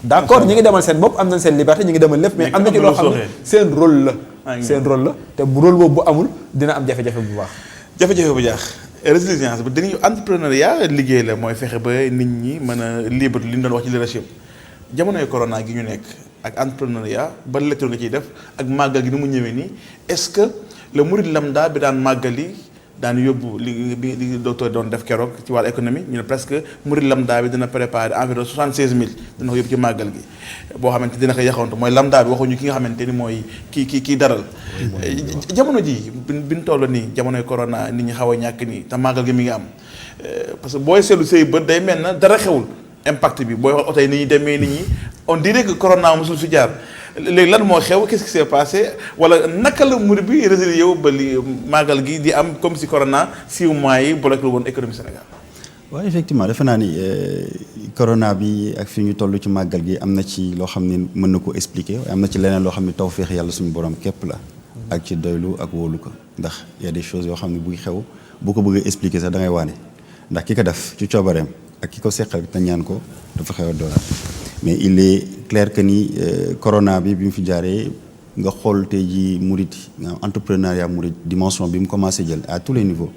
d'accord ñi ngi demal seen bopp am nañ seen liberté ñi ngi demal lépp mais am na ci loo xam ne seen rôle la te bu rôle boobu bu amul dina am jafe-jafe bu baax jafe-jafe bu jaax résilience bi dañuy entrepreneuriat liggéey la mooy fexe ba nit ñi mën a libre li ñu doon wax ci leadership jamonoy corona gi ñu nekk ak entrepreneuriat ba lecture nga ciy def ak màggal gi ni mu ñëwee nii est-ce que le murid lambda bi daan màggali daan yóbbu li docteur doon def keroog ci wàllu économie ñu ne presque murid lambda bi dina préparer environ 76000 dina ko yóbbu ci màggal gi boo xamante dina ko yaxantu mooy lambda bi waxuñu ki nga xamante ni mooy kii daral jamono ji bi ñu toll nii jamonoy corona nit ñi xaw a ñàkk nii te màggal gi mi ngi am parce que booy seetlu say bët day mel na dara xewul impact bi booy wax oto yi ni ñuy demee nit ñi on dirait que corona mosul fi jaar léegi lan moo xew qu'est-ce qui s'est passé wala naka la murid bi résilié yow ba li màggal gi di am comme si corona 6 mois yi bloqué woon économie Sénégal. waaw effectivement defe naa ni corona bi ak fi ñu toll ci màggal gi am na ci loo xam ne mën na ko expliquer am na ci leneen loo xam ne tawfeex yàlla suñu borom képp la. ak ci doylu ak wóolu ko ndax y a des choses yoo xam ne buy xew bu ko bëggee expliquer sax da ngay waane ndax ki ko def ci coobareem ak ki ko seqal te ñaan ko dafa xew a doolaat mais il est clair que ni corona bi mu fi jaaree nga xool tey ji murid nga entrepreneuriat murid dimension bi mu commencé jël à tous les niveaux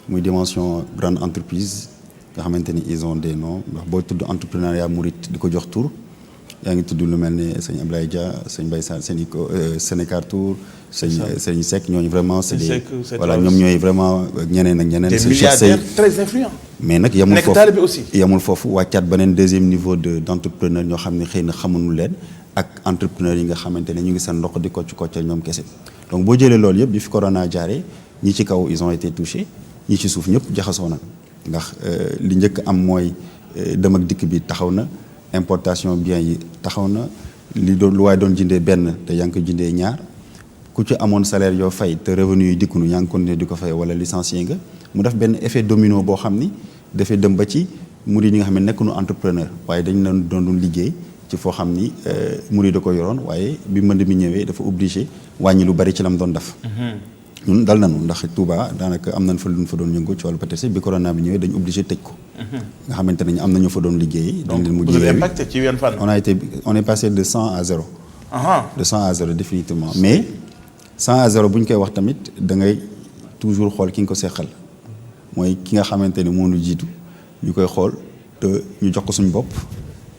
muy dimension grande entreprise nga xamante ni ils ont des noms ndax booy tudd entrepreneuriat murid di ko jox tur yaa ngi tudd lu mel ne sëñ Ablaye Dia sëñ Mbaye Sall Sénécartour sëñ Seck ñooñu vraiment c'est des voilà ñoom ñooy vraiment ñeneen ak ñeneen des milliardaires très influents mais nag yamul nekk foofu taalibe aussi yamul foofu wàccaat beneen deuxième niveau d'entrepreneur ñoo xam ne xëy na xamuñu leen ak entrepreneur yi nga xamante ne ñu ngi seen ndox di kocc ñoom kese donc boo jëlee loolu yëpp bi fi corona jaaree ñi ci kaw ils ont été touchés ñi ci suuf ñëpp jaxasoo na ndax li njëkk am mooy dem ak dikk bi taxaw na importation biens yi taxaw na li doon lu waaye doon jëndee benn te yaa ngi ko jëndee ñaar ku ci amoon salaire yoo fay te revenu yi dikkunu yaa ngi continuer di ko fay wala licencié nga mu def benn effet domino boo xam ni dafay dem ba ci murid yi nga xam ne nekkuñu entrepreneur waaye dañ leen doon liggéey ci foo xam ni murid da ko yoroon waaye bi mbënd mi ñëwee dafa obligé wàññi lu bari ci lam doon def. ñun dal nañu ndax Touba daanaka am nañ fa lu ñu fa doon yëngu ci wàllu pétrole bi corona bi ñëwee dañu obligé tëj ko. nga xamante ne am na ñu fa doon liggéey. dañ leen mujjee impacté ci yenn fànn. on est passé de 100 à 0. de 100 à 0 définitivement mais 100 à 0 bu ñu koy wax tamit da ngay toujours xool ki nga ko seqal mooy ki nga xamante ni moo ñu jiitu ñu koy xool te ñu jox ko suñu bopp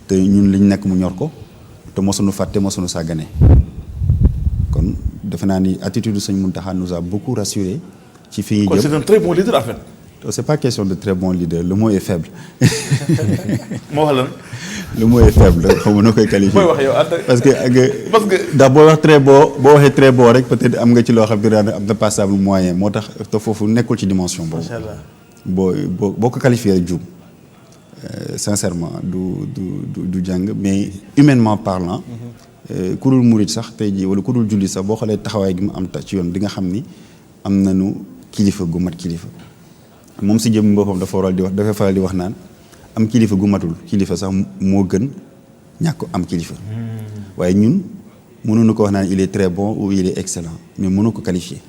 te ñun liñ nekk mu ñor ko te mosuñu fàtte mosuñu sàggane kon defe naa ni attitude Sëñ Mountakha nous a beaucoup rassuré ci fi ñuy jëm. C'est un très bon leader en fait. C'est pas question de très bon leader le mot est faible. moo wax lan. le mot est faible xaw ma noo koy qualifier. mooy wax yow parce que ndax boo wax très beau boo waxee très beau rek peut-être am nga ci loo xam ne am na passable moyen moo tax te foofu nekkul ci dimension boobu. macha allah boo ko qualifier rek juum sincèrement du jàng mais humainement parlant. ku dul murit sax tey jii wala ku dul julli sax boo xoolee taxawaay gi mu am ci yoon di nga xam ni am nañu kilifa gu mat kilifa. moom si jëm boppam dafa faral di wax naan am kilifa gu matul kilifa sax moo gën ñàkk am kilifa. waaye ñun mënuñu ko wax naan il est très bon ou il est excellent mais mënu ko qualifier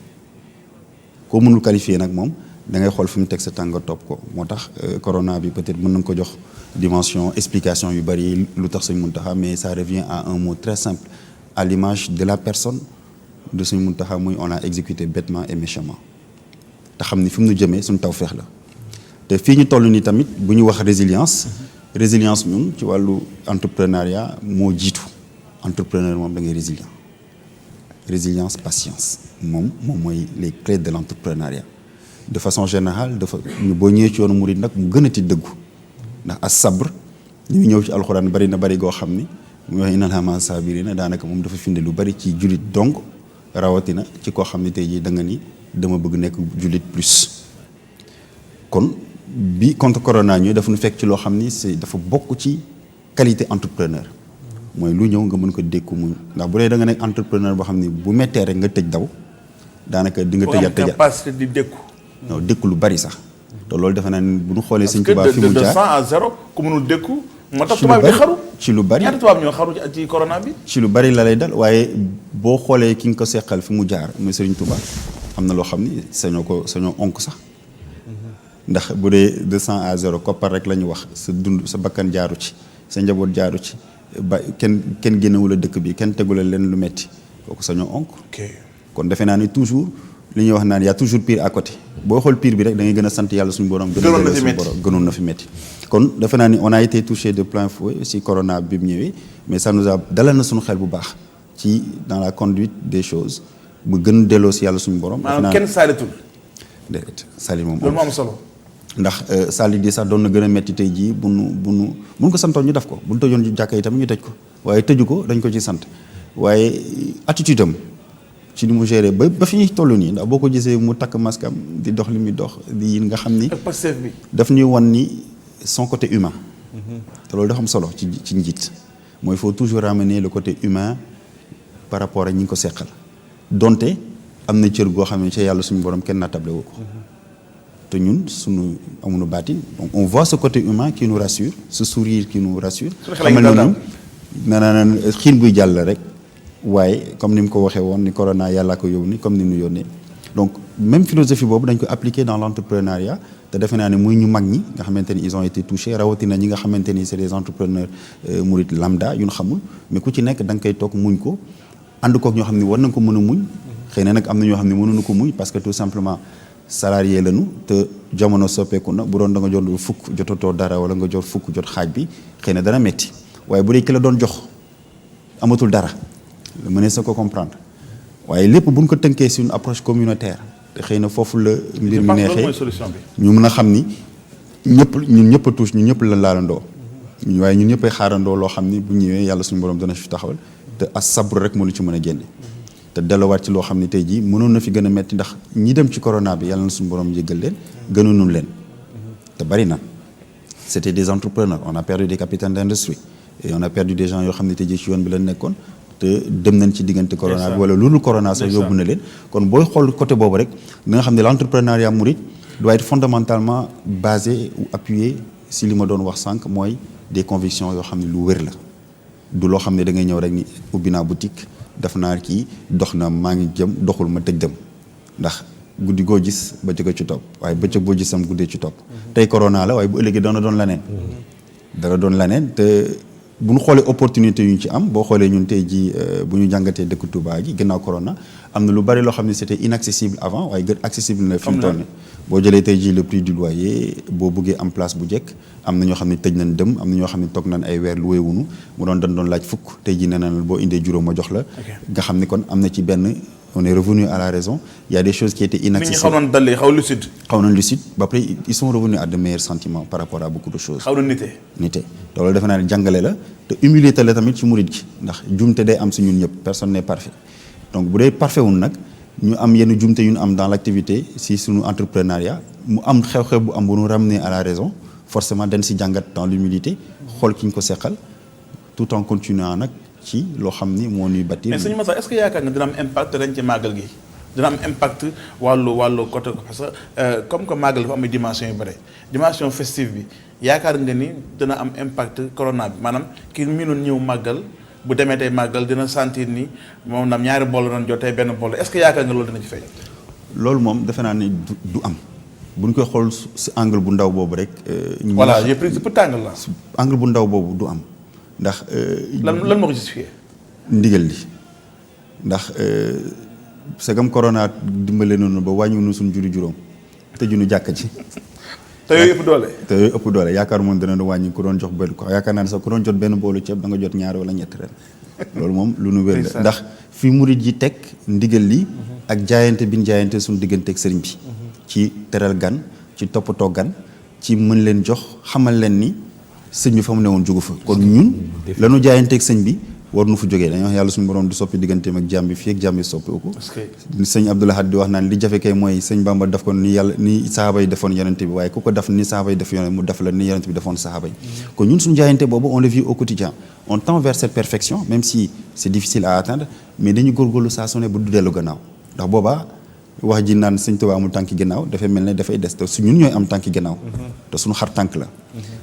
koo mënul qualifier nag moom da ngay xool fi mu teg sa tàng topp ko moo tax corona bi peut-être mën nañ ko jox dimension explication yu bari lu tax Sëñ Mountakha mais ça revient à un mot très simple à l'image de la personne de Sëñ Mountakha muy on l'a exécuté bêtement et méchamment. te xam ni fi mu nu jëmee suñu tawfeex la te fii ñu toll nii tamit bu ñu wax résilience ñun ci wàllu entrepreneuriat moo jiitu entrepreneur moom da ngay résilience patience moom mooy les clés de l'entrepreneuriat de façon générale dafa ñu boo ñëwee ci yoonu murid nag mu gën a ti dëggu ndax as sabr ñu ñëw ci alxuraan bari goo xam ni mu wax innal hamaa saabiriina daanaka moom dafa finde lu bari ci jullit donc rawatina ci koo xam ni tey jii da nga ni dama bëgg nekk jullit plus kon bi contre corona ñëw dafa nu fekk ci loo xam ni c'est dafa bokk ci qualité entrepreneur mooy lu ñëw nga mën ko dékku muñ ndax bu dee da nga nekk entrepreneur boo xam ni bu méttee rek nga tëj daw daanaka di nga tëjaat capacité di dékku non dékku lu bari sax te loolu defe naa ne bu ñu xoolee Sëñ Tuubaa fi mu jaar de 100 à 0 ku mënul dékku moo tax tubaab bi xaru ci lu bari ñaata tubaab ñoo xaru ci corona bi ci lu bari la lay dal waaye boo xoolee ki nga ko seqal fi mu jaar muy Sëriñ Tuubaa am na loo xam ni sañoo onk sax ndax bu dee de 100 à 0 koppar rek la ñu wax sa dund sa bakkan jaaru ci sa njaboot jaaru ci ba kenn génnewula dëkk bi kenn tegula leen lu metti kooku sañoo onk kon defe naa ni toujours li ñuy wax naan y a toujours pire à côté boo xool pire bi rek da ngay gën a sant yàlla suñu borom gënoon na fi metti kon defe naa ni on a été touché de plein fouet si corona bi mu ñëwee mais ça nous a dalal na suñu xel bu baax ci dans la conduite des choses bu gën delloo si yàlla suñu borom. maanaam kenn saalitul. déedéet saali moom. loolu moo am solo. ndax saali di sax doon na gën a metti tey jii bu nu ko santoon ñu def ko bu nu tëjoon jàkka yi tamit ñu tëj ko waaye tëju ko dañ ko ci sant waaye attitude am ci ni mu géré ba fi ñuy toll nii ndax boo ko gisee mu takk masque am di dox li muy dox di nga xam ni. Pastef bi daf ñuy wan ni son côté humain. te loolu dafa am solo ci njiit. mooy il faut toujours ramener le côté humain par rapport ak ñi ngi ko seqal donte am na cër goo xam ne ci yàlla suñu borom kenn naatable wu ko. te ñun suñu amuñu baatin donc on voit ce côté humain qui nous rassure ce sourire qui nous rassure. xamal nañu naan xiin buy jàll rek. waaye comme ni mu ko waxee woon ni corona yàllaa ko yóbbu ni comme ni ñu yónnee donc même philosophie boobu dañ ko appliquer dans l'entrepreneuriat te defe naa ne muy ñu mag ñi nga xamante ni ils ont été touchés rawatina ñi nga xamante ni c'est des entrepreneurs murit lambda yu ñu xamul mais ku ci nekk da nga koy toog muñ ko ànd kook ñoo xam ne war nañ ko mën a muñ xëy na nag am na ñoo xam ne mënuñu ko muñ parce que tout simplement salarié lañu te jamono soppeeku na bu doon da nga jot fukk jotatoo dara wala nga jot fukk jot xaaj bi xëy na dana metti waaye bu dee ki la doon jox amatul dara mënee sa ko comprendre waaye lépp buñ ko tënkee si une approche communautaire te xëy na foofu la mbir mi neexee ñu mën a xam ni ñun ñëpp a touche ñun ñëpp la laalandoo waaye ñun ñëpp ay xaarandoo loo xam ni bu ñëwee yàlla suñu borom dana fi taxawal te as sabr rek moo lu ci mën a génne te delluwaat ci loo xam ne tey jii mënoon na fi gën a metti ndax ñi dem ci corona bi yàlla na suñu borom jéggal leen gënoonul leen te bari na c'était des entrepreneurs on a perdu des capitaines d'industrie et on a perdu des gens yoo xam ne tey jii ci yoon bi la nekkoon te dem nañ ci diggante corona bi wala loolu corona sax yóbbu na leen kon booy xool côté boobu rek da nga xam ne l'entrepreneuriat mouride doit être fondamentalement basé ou appuyé si li ma doon wax sànq mooy des convictions yoo xam ne lu wér la du loo xam ne da ngay ñëw rek ni ubbi naa boutique def naa kii dox na maa ngi jëm doxul ma tëj dem ndax guddi goo gis bëccëg a ci topp waaye bëccëg boo gis sam guddee ci topp tey corona la waaye bu ëllëgee dana doon leneen dana doon leneen te bu ñu xoolee opportunité yu ñu ci am boo xoolee ñun tey jii bu ñu jàngatee dëkk Touba gi ginnaaw corona am na lu bari loo xam ne c'était inaccessible avant waaye gën accessible na fi mu toll nii boo jëlee tey jii le prix du loyer boo bëggee am place bu jekk am na ñoo xam ne tëj nañ dem am na ñoo xam ne toog nañ ay weer lu wéewunu mu doon dañ doon laaj fukk tey jii nee na boo indee juróom ma jox la nga xam ni kon am na ci benn on est revenu à la raison il y a des choses qui étaient inaccessibles. nit ñi xaw nañ dalli xaw lucide. xaw nañ lucide ba après ils sont revenus à de meilleurs sentiments par rapport à beaucoup de choses. xaw na nite. te loolu defe naa ne jàngale la te humilité la tamit ci murid gi ndax jumte day am si ñun ñëpp personne n'est parfait donc bu dee parfait wun nag ñu am yenn jumte yu ñu am dans l'activité si suñu entrepreneuriat mu am xew-xew bu am bu ñu ramener à la raison forcément dañ si jàngat dans l'humilité xool ki ñu ko seqal tout en continuant nag. ci loo xam ni moo ñuy bâtir. mais sëñ Massa est-ce que yaakaar nga dina am impact ren ci màggal gi dina am impact wàllu côté parce que comme que màggal dafa am dimension yu bëri dimension festive bi yaakaar nga ni dina am impact corona bi maanaam ki miinoon ñëw màggal bu demee tey màggal dina sentir ni moom nam ñaari bool doon jot tey benn bool est-ce que yaakaar nga loolu dina ci feeñ. loolu moom defe naa ne du am bu ñu koy xool si angle bu ndaw boobu rek. voilà j'ai pris pour tàngal la. angle bu ndaw boobu du am. ndax lan moo ko justifié. ndigal li ndax segam corona dimbale noonu ba wàññiwuñu suñu juri juróom tëjuñu jàkka ji. te yooyu ëpp doole. te yooyu ëpp doole yaakaar moom dana wàññi ku doon jox benn ko yaakaar naa ne sax ku doon jot benn boolu ceeb da nga jot ñaar wala ñett ren loolu moom lu nu wér la ndax fi murid ji teg ndigal li ak jaayante bi ñu jaayante suñu diggante ak sëriñ bi. ci teral gan ci toppatoo gan ci mën leen jox xamal leen ni. sëñ bi fa mu ne woon jógu fa kon ñun lanu jaayanteeg sëñ bi war nu fa jógee dañoo wax yàlla suñu borom du soppi digganteem ak jàmm bi fii ak jàmm bi soppi ko sëñ Abdou Lahad di wax naan li jafe kay mooy sëñ Bamba def ko ni yàlla ni sahaaba yi defoon yonente bi waaye ku ko def ni sahaaba yi def yonente mu def la ni yonente bi defoon sahaaba yi kon ñun suñu jaayante boobu on le vit au quotidien on tend vers cette perfection même si c'est difficile à atteindre mais dañu góorgóorlu saa su ne bu du dellu gannaaw ndax boobaa wax ji naan sëñ Tuubaa amul tànki gannaaw dafay mel ne dafay des te su ñun ñooy am tànki gannaaw te suñu xar tànk la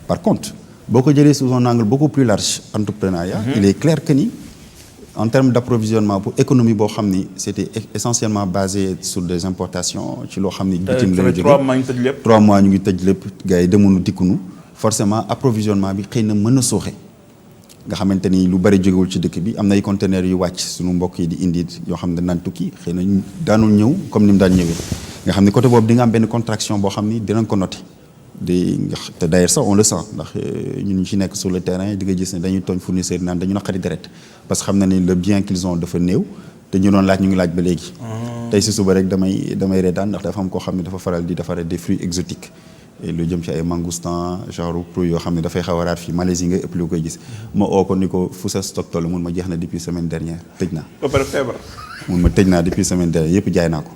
par contre boo ko jëlee sous un angle beaucoup plus large entrepreneuriat il est clair que ni en termes d'approvisionnement pour économie boo xam ni c'était essentiellement basé sur des importations ci loo xam ni bitim la ñu jógee 3 mois ñu ngi tëj lépp gars yi demunu dikkunu forcément approvisionnement bi xëy na mën a sooxe nga xamante ni lu bari jógewul ci dëkk bi am na ay conteneurs yu wàcc suñu mbokk yi di indi yoo xam ne naan tukki xëy na daanul ñëw comme ni mu daan ñëwee nga xam ne côté boobu di nga am benn contraction boo xam ni dinañ ko noter te d'ailleurs ça on le sent ndax ñun ñu ci nekk sur le terrain di nga gis ne dañuy tooñ fournisseurs yi naan dañu naqari deret parce que xam na ni le bien qu'ils ont dafa néew te ñu doon laaj ñu ngi laaj ba léegi. tey si suba rek damay reetaan ndax dafa am koo xam ne dafa faral di defaree des fruits exotiques lu jëm ci ay mangoustan genre fruits yoo xam ne dafay xaw a raar fii Malaisie nga ëpp lu koy gis ma oo ko ni ko fu sa stock toll mun ma jeex na depuis semaine dernière tëj naa. ba pare feebar. mun ma tëj naa depuis semaine dernière yëpp jaay naa ko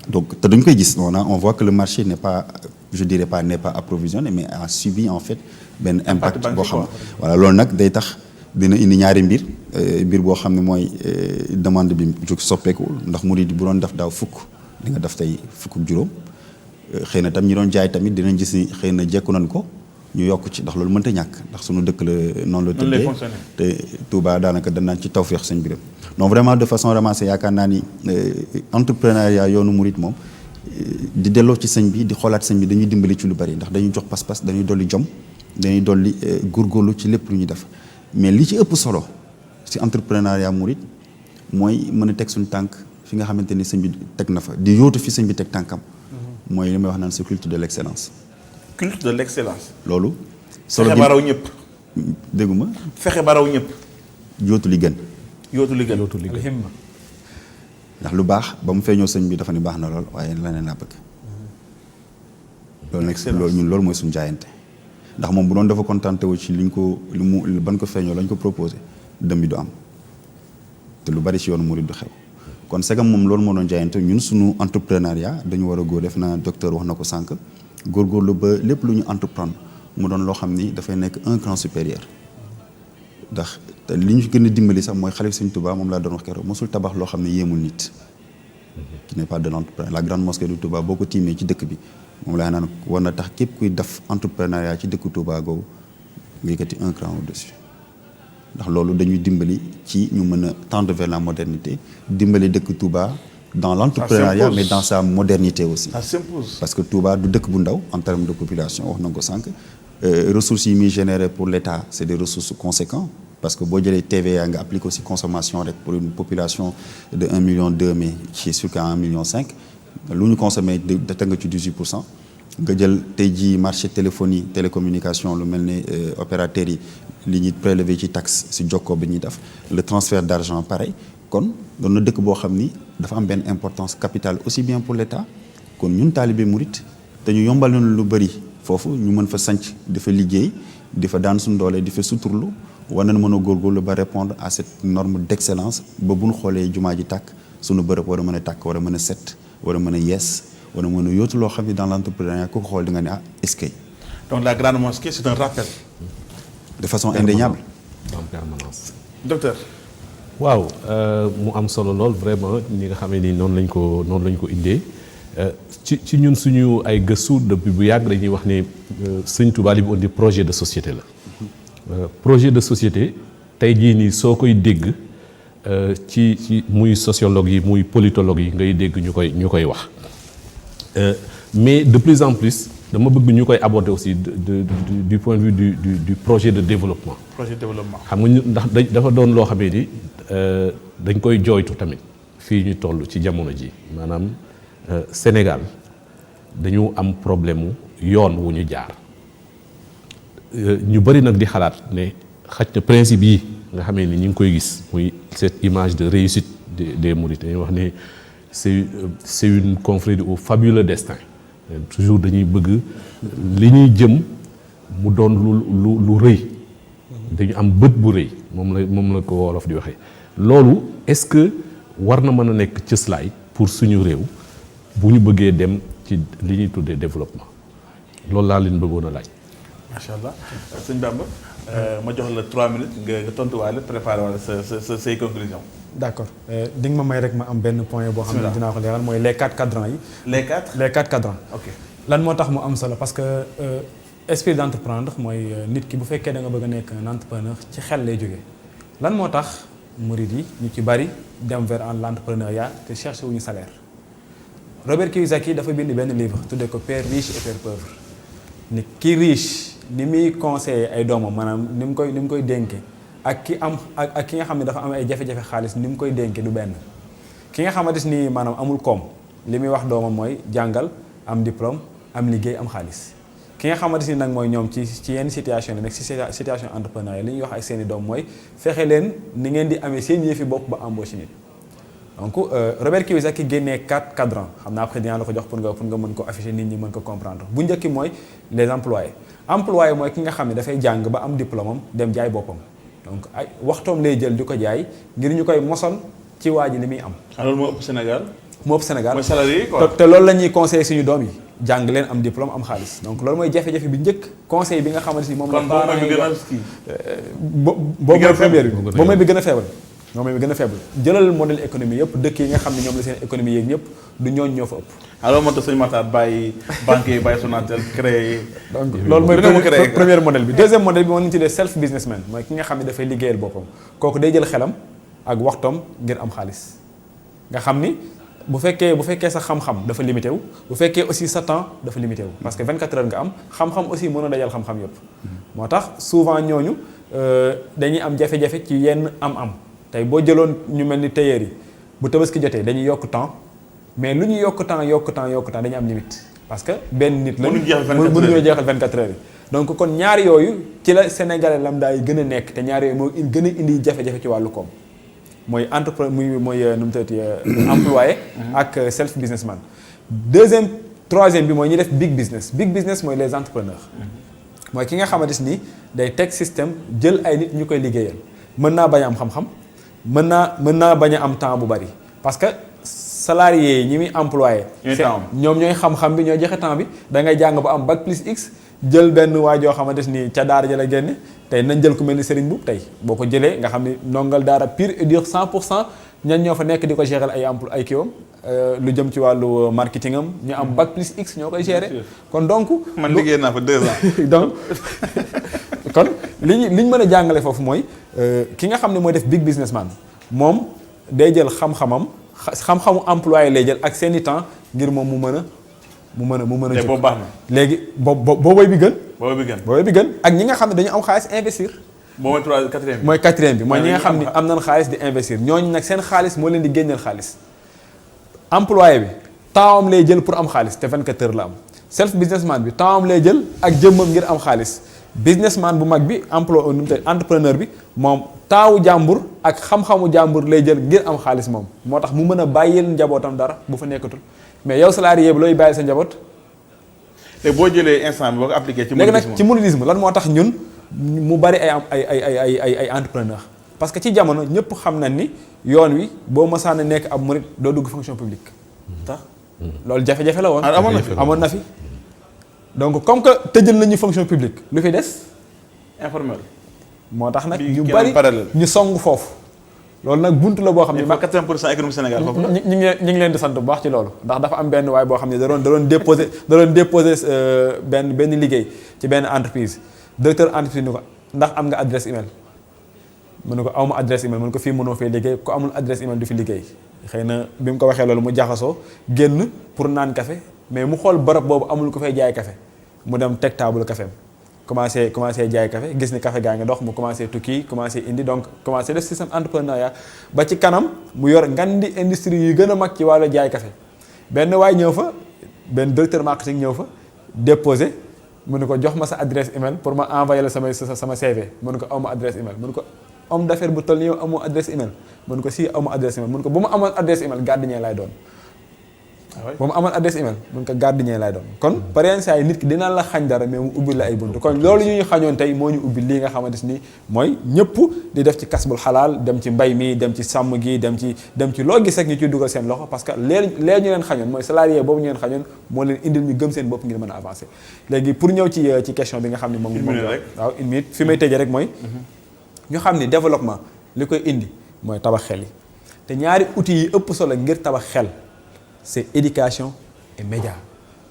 donc te duñ koy gis on voit que le marché n'est pas je dirais pas n'est pas approvisionné mais a subi en fait benn impact boo xam ne voilà loolu nag day tax dina indi ñaari mbir boo xam ne mooy demande bi jóg soppeekuwul ndax murid bu doon def daaw fukk di nga def tey fukk ak juróom xëy na tam ñi doon jaay tamit dinañ gis ni xëy na jekku nañ ko ñu yokk ci ndax loolu mënta ñàkk ndax suñu dëkk la noonu la tëddee te Touba daanaka danaan ci tawféex sëñ biram donc vraiment de façon ramassée yaakaar naa ni entrepreneuriat yoonu murid moom di delloo ci sëñ bi di xoolaat sëñ bi dañuy dimbali ci lu bari ndax dañuy jox pas-pas dañuy dolli jom dañuy dolli góorgóorlu ci lépp lu ñuy def mais li ci ëpp solo ci entrepreneuriat murid mooy mën a teg suñu tànk fi nga xamante ni sëñ bi teg na fa di yóotu fi sëñ bi teg tànkam mooy li may wax naan ce culte de l'excellence. culte de l'excellence. loolu. solo fexe baraw ñëpp. dégguma. fexe baraw ñëpp. yóotu li gën. yóotu li gën ndax lu baax ba mu feeñoo sëñ bi dafa ni baax na lool waaye leneen laa bëgg. loolu nag loolu ñun loolu mooy suñu jaayante. ndax moom bu doon dafa contenté wu ci liñ ko li mu ban ko feeñoo lañ ko proposé dem bi du am te lu bari ci yoonu murid du xew. kon segam moom loolu moo doon jaayante ñun suñu entrepreneuriat dañu war a góor def na docteur wax na ko sànq góorgóorlu ba lépp lu ñu entreprendre mu doon loo xam ni dafay nekk un cran supérieur ndax te li ñu gën a dimbali sax mooy xalif Sëñ Touba moom laa doon wax keroog mosul tabax loo xam ne yéemul nit qui n'est pas de l'entrepreneuriat la grande mosquée du Touba boo ko tiimee ci dëkk bi moom laa naan war na tax képp kuy def entrepreneuriat ci dëkku Touba googu nga yëkkati un cran au-dessus ndax loolu dañuy dimbali ci ñu mën a tendre vers la modernité dimbali dëkk Touba dans l'entrepreneuriat mais dans sa modernité aussi. Ça s'impose. Parce que Touba du dëkk bu ndaw en termes de population wax na ko sànq ressources yi muy générées pour l'État c'est des ressources conséquentes parce que boo jëlee TVA nga appliqué aussi consommation rek pour une population de 1,2 million mais qui est sur qu'à 1,5 million lu ñu consommé da nga ci 18%. nga jël tey jii marché téléphonie télécommunication lu mel ne opérateurs yi li ñuy prélevé ci taxe si jokkoo bi ñuy def le transfert d'argent pareil kon doon na dëkk boo xam ni dafa am benn importance capitale aussi bien pour l'État kon ñun taalibe murit te ñu yombal nañu lu bëri foofu ñu mën fa sanc di fa liggéey di fa daan suñu doole di fa suturlu war nañ mën a góorgóorlu ba répondre à cette norme d'excellence ba bu ñu xoolee jumaa ji tàkk suñu bërëb war a mën a tàkk war a mën a set war a mën a yees war a mën a yóotu loo xam ne dans l'entrepreneuriat ku ko xool di nga ne ah est-ce que. donc la grande mosquée c'est un rappel. de façon indéniable. en permanence. docteur. waaw mu am solo lool vraiment ñi nga xam ne ni noonu lañ ko indee ci ñun suñu ay gëstu depuis bu yàgg dañuy wax ne Sëñ Touba li mu indi projet de société la. projet de société tey jii nii soo koy dégg ci muy sociologue yi muy politologue yi ngay dégg ñu koy wax. Mais de plus en plus dama bëgg ñu koy aborder aussi du point de vue du projet de développement. projet de développement. xam nga ndax dafa doon loo xamee ni dañ koy jooytu tamit fii ñu toll ci jamono ji maanaam Sénégal dañu am problème mu yoon wu ñu jaar ñu bëri nag di xalaat ne xaj na principe yi nga xamee ni ñu ngi koy gis muy cette image de réussite des mourides dañuy wax ne c'est une confrérie au fabuleux destin toujours dañuy bëgg li ñuy jëm mu doon lu rëy dañu am bët bu rëy moom la ko wolof di waxee loolu est-ce que war na mën a nekk cëslaay pour suñu réew bu ñu bëggee dem ci li ñuy tuddee développement loolu laa leen bëggoon a laaj. macha allah sëñ Bamba ma jox la 3 minutes nga tontuwaale préparer wala say conclusion. d'accord di nga ma may rek ma am benn point boo xam ne dinaa ko leeral mooy les 4 cadrans yi. les 4 cadrans. ok lan moo tax mu am solo parce que esprit d'entreprendre mooy nit ki bu fekkee da nga bëgg a nekk un entrepreneur ci xel lay jógee lan moo tax murid yi ñu ci bari dem vers l'entrepreneuriat te chercher wuñu salaire. Robert Kiyosaki dafa bind benn livre tuddee ko Père riche et Père pauvre ni ki riche ni muy conseiller ay doomam maanaam ni mu koy dénkee ak ki nga xam ne dafa am ay jafe-jafe xaalis ni mu koy dénkee du benn ki nga xamante ni maanaam amul koom li muy wax doomam mooy jàngal am diplôme am liggéey am xaalis ki nga xamante ni nag mooy ñoom ci yenn situation yi nag ci situation entrepreneuriat li ñuy wax ak seen i doom mooy fexe leen ni ngeen di amee seen yëfi bopp ba embauché nit donc Robert Kiyosaki génnee 4 cadrans xam naa après dinaa la ko jox pour nga mën ko afficher nit ñi mën ko comprendre bu njëkki mooy les employés mooy ki nga xam ne dafay jàng ba am diplôme am dem jaay boppam donc ay waxtoom lay jël di ko jaay ngir ñu koy mosal ci waa ji li muy am. loolu moo ëpp Sénégal. moo ëpp Sénégal mooy salarié quoi. te loolu la ñuy conseillé suñu doom yi jàng leen am diplôme am xaalis donc loolu mooy jafe-jafe bi njëkk conseil bi nga xamante ni moom la. parents yi boobu mooy première bi boobu mooy bi gën a faible. moom mooy bi gën a faible jëlal modèle économie yëpp dëkk yi nga xam ne ñoom la seen économie yeeg ñëpp du ñooñ ñoo fa ëpp. alors moo tax sëñ Matar bàyyi banque yi bàyyi Sonatel créé. donc loolu mooy premier modèle bi deuxième modèle bi moom la ñu tuddee self businessman mooy ki nga xam ne dafay liggéeyal boppam kooku day jël xelam ak waxtoom ngir am xaalis nga xam ni bu fekkee sa xam-xam dafa limité wu bu fekkee aussi sa temps dafa limité wu parce que 24 heures nga am xam-xam aussi mën a dajal xam-xam yëpp moo tax souvent ñooñu dañuy am jafe-jafe ci yenn am-am tey boo jëloon ñu mel ni tailleur yi bu tabaski jotee dañuy yokk temps mais lu ñu yokk temps dañuy am limite parce que benn nit la mënuñoo jeexal 24 heures yi donc kon ñaar yooyu ci la sénégalais lambda yi gën a nekk te ñaar yooyu moo gën a indi jafe-jafe ci wàllu koom mooy entrepreneur mooy nu mu tëddee employé ak self businessman troisième bi mooy ñi def big business mooy les entrepreneurs mooy ki nga xamante ni day teg système jël ay nit ñu koy liggéeyal mën naa bañ a am xam-xam mën naa bañ a am temps bu bari parce que salarié yi ñi muy employé ñoom ñooy xam-xam bi ñooy joxe temps bi da ngay jàng ba am bac plus x jël benn waa joo xamante ni ca daara ja la génne tey nañ jël ku mel ni Serigne Boub tey boo ko jëlee nga xam ni ndongal daara pur et dur 100% ñan ñoo fa nekk di ko gérer ay kiiwam lu jëm ci wàllu marketing am ñu am bac plus x ñoo koy gérer kon donc man liggéey naa fa 2 ans donc kon li ñu mën a jàngale foofu mooy ki nga xam ne mooy def big businessman moom day jël xam-xamu employé lay jël ak seeni temps ngir moom mu mën a te boobu baax na léegi boobooy bi gën boobooy bi gën ak ñi nga xam ne dañu am xaalis investir boobu mooy quatrième bi mooy quatrième bi mooy ñi nga xam ne am nañ xaalis di investir ñooñu nag seen xaalis moo leen di génneel xaalis employé bi temps am lay jël pour am xaalis te 24 heures la am self businessman bi temps am lay jël ak jëmmam ngir am xaalis businessman bu mag bi entrepreneur bi moom taawu jàmbur ak xam-xamu jàmbur lay jël ngir am xaalis moom moo tax mu mën a bàyyil njabootam dara bu fa nekkatul mais yow salarié bi looy bàyyil sa njaboot. te boo jëlee instant bi boo ko appliqué ci mouridisme léegi nag ci mouridisme lan moo tax ñun mu bari ay entrepreneur parce que ci jamono ñëpp xam nañ ni yoon wi boo mësaan a nekk ab murid doo dugg fonction publique tax loolu jafe-jafe la woon. amoon na fi. donc comme que tëjal nañu fonction publique lu fi des. informel. moo tax nag ñu bari ñu song foofu. loolu nag buntu la boo xam ne. 80% économie Sénégal foofu la. ñu ngi leen di sant bu baax ci loolu ndax dafa am benn waay boo xam ne da doon déposé benn liggéey ci benn entreprise directeur entreprise ni ko ndax am nga adresse email. mu ne ko awma adresse email mu ne ko fii mënoo fee liggéey ku amul adresse email du fi liggéey xëy na bi mu ko waxee loolu mu jaxasoo génn pour naan café mais mu xool barab boobu amul ku fay jaay café mu dem teg table café am commencé jaay café gis ni café gaa ngi dox mu commencé tukki commencé indi donc commencé def système entrepreneuriat ba ci kanam mu yor ngandi industrie yu gën a mag ci wàllu jaay café benn waay ñëw fa benn directeur marketing ñëw fa déposé mu ne ko jox ma sa adresse email pour ma envoyer la sama CV mu ne ko aw ma adresse email mu ne ko homme d'affaires bu toll nii yow amoo adresse email mu ne ko si amoo adresse email mu ne ko bu ma amoon adresse email gardien lay doon. ba mu amoon adresse email mun ko gardien lay doon kon par exemple nit ki dina la xañ dara mais mu ubbi la ay buntu kon loolu ñu xañoon tey moo ñu ubbi lii nga xamante ni mooy ñëpp di def ci kasbul xalaal dem ci mbay mi dem ci sàmm gi dem ci loo gis rek ñu ciy dugal seen loxo parce que lee ñu leen xañoon mooy salarié boobu ñu leen xañoon moo leen indil ñu gëm seen bopp ngir mën a avancer léegi pour ñëw ci question bi nga xam ne moom waaw une minute fi may tëjee rek mooy ñu xam ni développement li koy indi mooy tabax xel yi te ñaari outils yi ëpp solo ngir tabax xel c'est éducation et média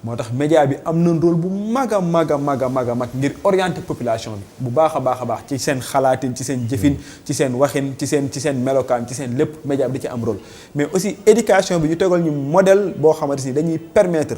moo tax média bi am na rôle bu mag a mag ngir orienter population bi bu baax a baax ci seen xalaatin ci seen jëfin ci seen waxin ci seen melokaan ci seen lépp média bi da ci am rôle mais aussi éducation bi ñu tegal ñu modèle boo xamante ni dañuy permettre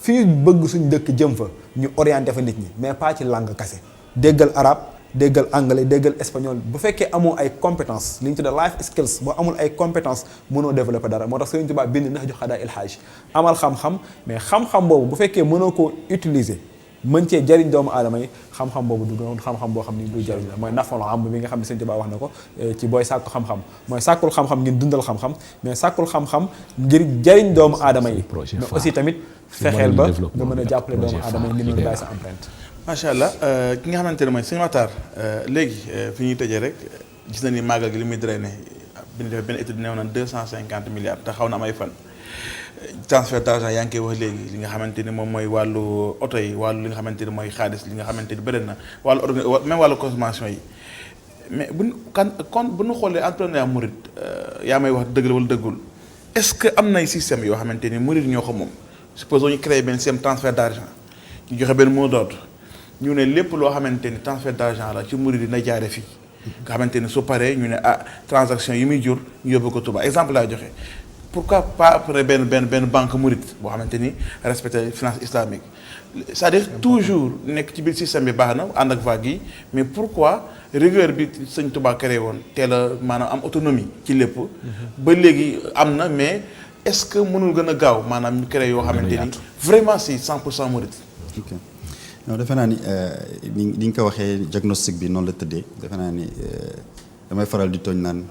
fii bëgg suñ dëkk jëm fa ñu orienter fa nit ñi mais pas ci langue kase déggal arabe déggal anglais déggal espagnol bu fekkee amoo ay compétences li ñu tuddee life skills boo amul ay compétences mënoo développer dara moo tax Sëriñ Tuubaa bind nax ju xadaa il xaaj amal xam-xam mais xam-xam boobu bu fekkee mënoo koo utiliser mën cee jariñ doomu aadama yi xam-xam boobu du doon xam-xam boo xam ni du jariñ la mooy nafal am bi nga xam ne Sëñ Tuubaa wax na ko ci booy sàkku xam-xam mooy sàkkul xam-xam ngir dundal xam-xam mais sàkkul xam-xam ngir jariñ doomu aadama yi mais aussi tamit fexeel ba nga mën a jàppale doomu aadama yi ngir mën a bàyyi sa empreinte. macha allah ki nga xamante ne mooy Sëñ Matar léegi fi ñuy tëjee rek gis na ni màggal gi li muy drainer bi ñu defee benn étude neew na 250 milliards te xaw na am ay fan. transfert d'argent yaa ngi koy wax léegi li nga xamante ni moom mooy wàllu oto yi wàllu li nga xamante ni mooy xaalis li nga xamante ni bëri na wàllu même wàllu consommation yi mais kon bu ñu xoolee entrepreneur murid yaa may wax dëgg la wala dëggul est-ce que am nay système yoo xamante ni murid ñoo ko moom supposons ñu créé benn système transfert d'argent ñu joxe benn mot d'ordre ñu ne lépp loo xamante ni transfert d'argent la ci murid yi na jaare fii nga xamante ni su paree ñu ne transaction yi muy jur ñu yóbbu ko Touba exemple laa joxe. Pourquoi pas après benn banque mouride boo xamante ni respecter finance islamique c'est-à-dire toujours nekk ci biir système bi baax na ànd ak vague yi mais pourquoi rigueur bi Sëñ Tuubaa créé woon teel a maanaam am autonomie ci lépp ba léegi am na mais est-ce que mënul gën a gaaw maanaam ñu créé yoo xamante ni vraiment c'est 100% mouride. ok non defe naa ni ni nga ko waxee diagnostic bi noonu la tëddee defe naa ni damay faral di tooñ naan.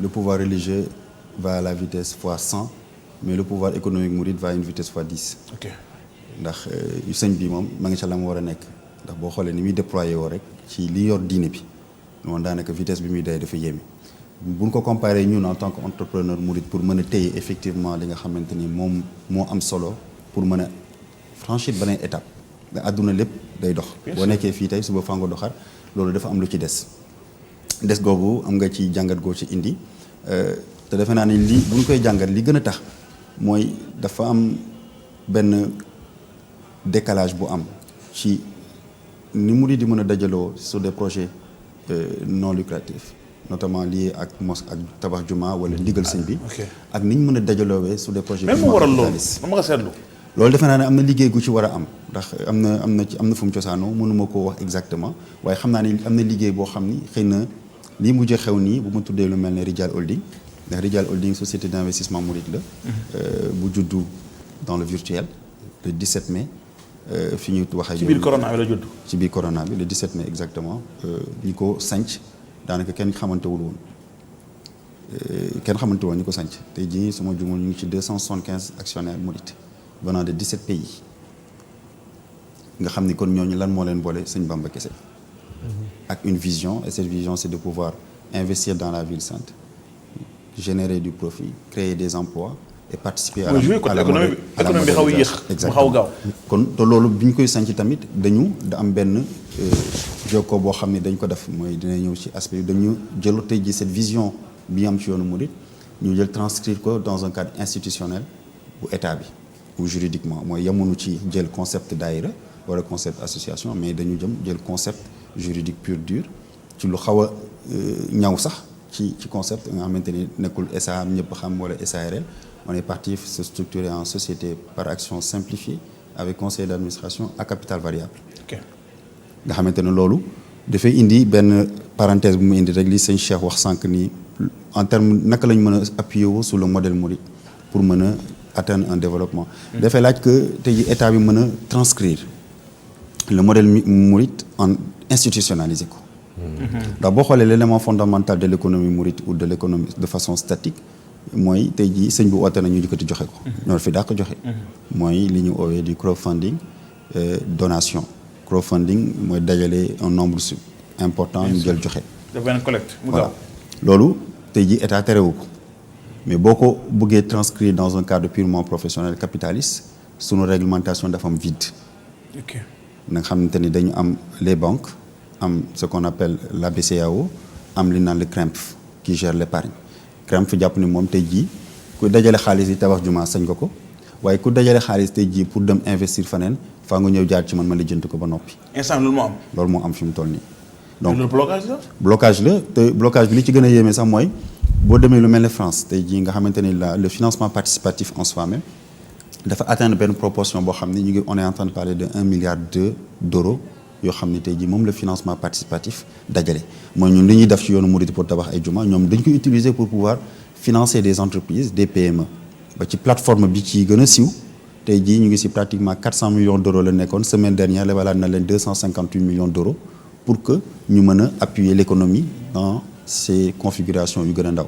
Le pouvoir religieux va à la vitesse fois 100 mais le pouvoir économique mouride va à une vitesse fois 10. ok ndax sëñ bi moom ma ngi ca la mu war a nekk ndax boo xoolee ni muy déployé woo rek ci li yor diine bi moom daanaka vitesse bi muy day dafa yéeme bu ñu ko comparé ñun en tant que entrepreneur mouride pour mën a téye effectivement li nga xamante ni moom moo am solo pour mën a franchir beneen étape da àdduna lépp day dox. boo nekkee fii tey suba fango doxaat loolu dafa am lu ci des googu am nga ci jàngat goo ci indi te defe naa ni lii bu ñu koy jàngat li gën a tax mooy dafa am benn décalage bu am ci ni murid di mën a dajaloo sur des projets non lucratifs notamment liés ak mosquée ak tabax juma wala ndigal sëñ bi ak ni ñu mën a dajaloowee sur des projets même mu waral loolu ma nga seetlu loolu defe naa ne am na liggéey gu ci war a am ndax am na fu mu cosaanoo mënuma koo wax exactement waaye xam naa ne am na liggéey boo xam ni xëy na lii mujj xew nii bu ma tuddee lu mel ne Rijal Holding ndax Rijal Holding société d'investissement mouride la bu juddu dans le virtuel le 17 mai fi ñu waxee. ci biir corona bi la judd. ci biir corona bi le 17 mai exactement ñi ko sanc daanaka kenn xamantewul woon ñi ko sanc tey jii suma jumul ñu ngi ci 275 actionnaires mourides venant de 17 pays nga xam ni kon ñooñu lan moo leen boole Sëñ Bamba kese ak une vision et cette vision c'est de pouvoir investir dans la ville sainte générer du profit créer des emplois et participer à la économie bi xaw a yéex mu xaw a gaaw kon te loolu bi ñu koy sanc tamit dañu da am benn jokkoo boo xam ne dañ ko def mooy dina ñëw ci aspect dañu jël tey ji cette vision bi am ci yoonu murid ñu jël transcrire ko dans un cadre institutionnel bu état bi ou juridiquement mooy yemunu ci jël concept daayira wala concept association mais dañu jël concept juridique pur dur ci lu xaw a ñaw sax ci concept nga xamante ni nekkul SA ñëpp xam wala SARL on est parti se structurer en société par action simplifiée avec conseil d'administration à capital variable. nga xamante ne loolu dafay indi benn parenthèse bu mu indi rek li sëñ Cheikh wax sànq ni en terme naka lañ mën a appuyer wu sur le modèle mouride pour mën a atteindre un développement. dafay laaj que tey jii état bi mën a transcrire le modèle mouride en institutionnaliser ko. ndax boo xoolee l'élément fondamental de l'économie mouride ou de l'économie de façon statique mooy tey jii sëñ bu oote na ñu jëkkati joxe ko. ñoo fi daa ko joxe. mooy li ñu oowee du crowdfunding donation. crowdfunding mooy dajale un nombre important ñu jël joxe. def benn collecte mu voilà loolu tey jii état terewu ko mais boo ko bëggee transcrire dans un cadre purement professionnel capitaliste sunu réglementation dafa am vide. ok nga xamante ni dañu am les banques am ce qu'on appelle la BCEAO am li naan le CREMF qui gère l'épargne CREMF jàpp ni moom tey jii ku dajale xaalis yi tabax jumaa sañ ko waaye ku dajale xaalis tey jii pour dem investir faneen faa nga ñëw jaar ci man ma lijjanti ko ba noppi. instant loolu moo am. loolu moo am fi mu toll nii. donc loolu blocage la. blocage la te blocage bi li ci gën a yéeme sax mooy boo demee lu mel ne France tey jii nga xamante ni le financement participatif en soi-même dafa atteindre benn proportion boo xam ne ñu ngi on est en train de parler de 1,2 milliard d'euros yoo xam ne tey jii moom le financement participatif dajale. mooy ñun li ñuy def ci yoonu Mouride pour tabax ay juma ñoom dañ ko utiliser pour pouvoir financer des entreprises des PME ba ci plateforme bi ci gën a siiw tey jii ñu ngi ci pratiquement 400 millions d'euros la nekkoon semaine dernière lebalaat na leen 258 millions d'euros pour que ñu mën a appuyer l'économie dans ces configurations yu gën a ndaw.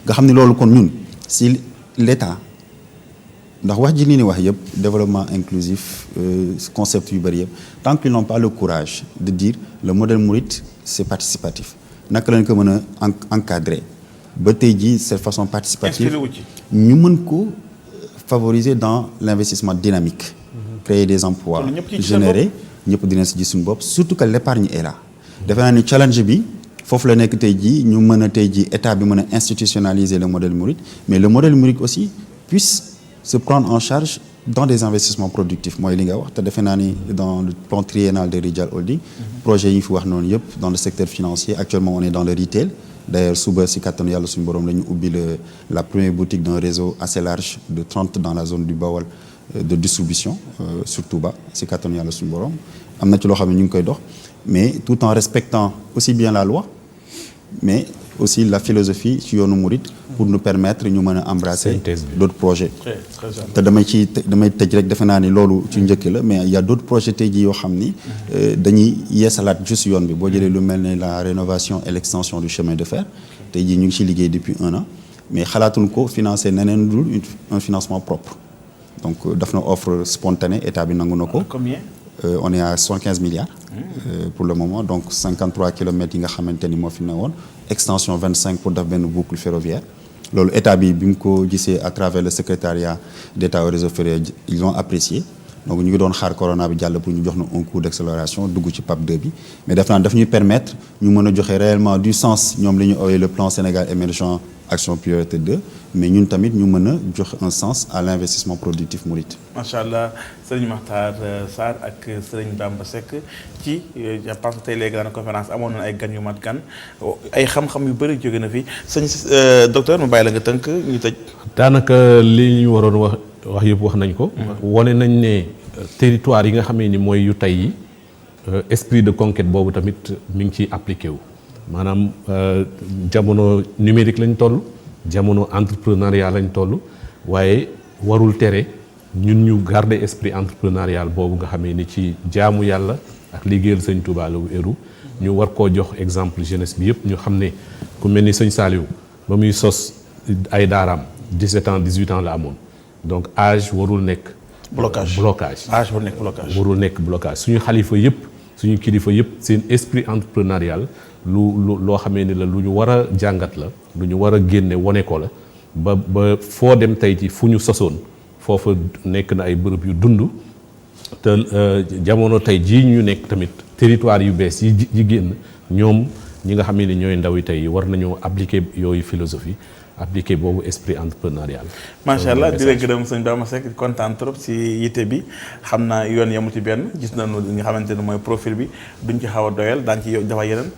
nga xam ne loolu kon ñun si l'État ndax wax ji ni wax yëpp développement inclusif concept yu bëri yëpp tant qu'ils n'ont pas le courage de dire le modèle mouride c'est participatif naka lañ ko mën a encadrer ba tey jii cette façon participative ñu mën ko favoriser dans l'investissement dynamique créer des emplois générer ñëpp dina si gis suñu bopp surtout que l'épargne est là defe naa ni challenge bi foofu la nekk tey jii ñu mën a tey jii état bi mën a institutionnaliser le modèle mouride mais le modèle mouride aussi puisse se prendre en charge dans des investissements productifs mooy li nga wax te defe naa ni dans le plan triennal de Rijal Holding projet yi ñu fi wax noonu yëpp dans le secteur financier actuellement on est dans le retail d'ailleurs suba si kattanu yàlla suñu borom la ñu ubbi la première boutique d'un réseau assez large de 30 dans la zone du Bawol de distribution sur Touba si kattanu yàlla suñu borom am na ci loo xam ne ñu ngi koy dox mais tout en respectant aussi bien la loi mais aussi la philosophie ci yoonu Mouride pour nous permettre ñu mën a embrasser d'autres projets te damay tëj rek defe naa ni loolu ci njëkk la mais il y a d'autres projets tey jii yoo xam ni dañuy yeesalaat juste yoon bi boo jëlee lu mel ne la rénovation et l'extension du chemin de fer tey jii ñu ngi ci liggéey depuis 1 an mais xalaatuñ ko financer neneen dul un financement propre donc daf na offre spontanée état bi nangu na ko. Combien? On est à 75 milliards pour le moment donc 53 kilomètres yi nga xamante ni moo fi ne woon extension 25 pour def benn boucle ferroviaire loolu état bi mu ko gisee à travers le secrétariat d'État au réseau ferroviaire ils ont apprécié donc ñu ngi doon xaar corona bi jàll pour ñu jox na un coup d'accélération dugg ci PAP 2 bi mais def naa daf ñuy permettre ñu mën a joxe réellement du sens ñoom li ñu ooyee le plan Sénégal émergent action priorité 2 mais ñun tamit ñu mën a joxe un sens à l'investissement productif mouride. macha allah sëriñ Makhtar Sarr ak sëriñ Bamba Seck ci je pense que tey les grandes conférences amoon na ay gan yu mat gan ay xam-xam yu bëri jóge na fi sëñ docteur ma bàyyi la nga tënk ñu tëj. daanaka li ñu waroon wax yëpp wax nañ ko. wane nañ ne territoire yi nga xamee ni mooy yu tey yi esprit de conquête boobu tamit mi ngi ciy appliqué wu. maanaam jamono numérique lañ toll jamono entrepreneuriat lañ toll waaye warul tere ñun ñu garder esprit entrepreneurial boobu nga xamee ni ci jaamu yàlla ak liggéeyal sëñ Touba la wéeru ñu war koo jox exemple jeunesse bi yëpp ñu xam ne ku mel ni sëñ Saliou ba muy sos ay daaraam 17 ans 18 ans la amoon donc âge warul nekk. blocage âge warul nekk blocage. warul nekk blocage suñu xalifa yëpp suñu kilifa yëpp seen esprit entrepreneurial. loo xamee ni la lu ñu war a jàngat la lu ñu war a génne wone ko la ba foo dem tey ci fu ñu sosoon foofa nekk na ay bërëb yu dund te jamono tey jii ñu nekk tamit territoire yu bees yi génn ñoom ñi nga xamee ni ñooy ndaw yi tey war nañoo appliquer yooyu philosophie appliqué boobu esprit entrepreneurial. macha allah di la gërëm sëñ Bamba Seck kontaan trop si yitte bi xam naa yoon yamu ci benn gis nañu li nga xamante ne mooy profil bi duñ ci xaw a doyal daan ci dafa yeneen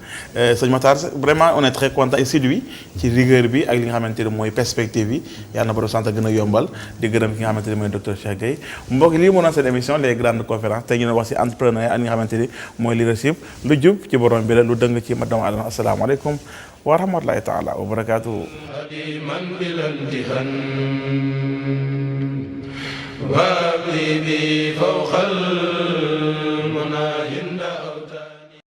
sëñ Makhtar vraiment on est très content et séduit ci rigueur bi ak li nga xamante ne mooy perspective bi yàlla na borom sant gën a yombal di gërëm ki nga xamante ne mooy docteur Cheikh Gueye mbokk lii moo doon seen émission les grandes conférences tey ñu ne wax si entrepreneuriat ak li nga xamante ni mooy leadership lu jub ci borom bi la lu dëng ci madame adama asalaamaaleykum wa rahmatullahi taala wa barakatuhu من بلا امتحان وابلي بي فوق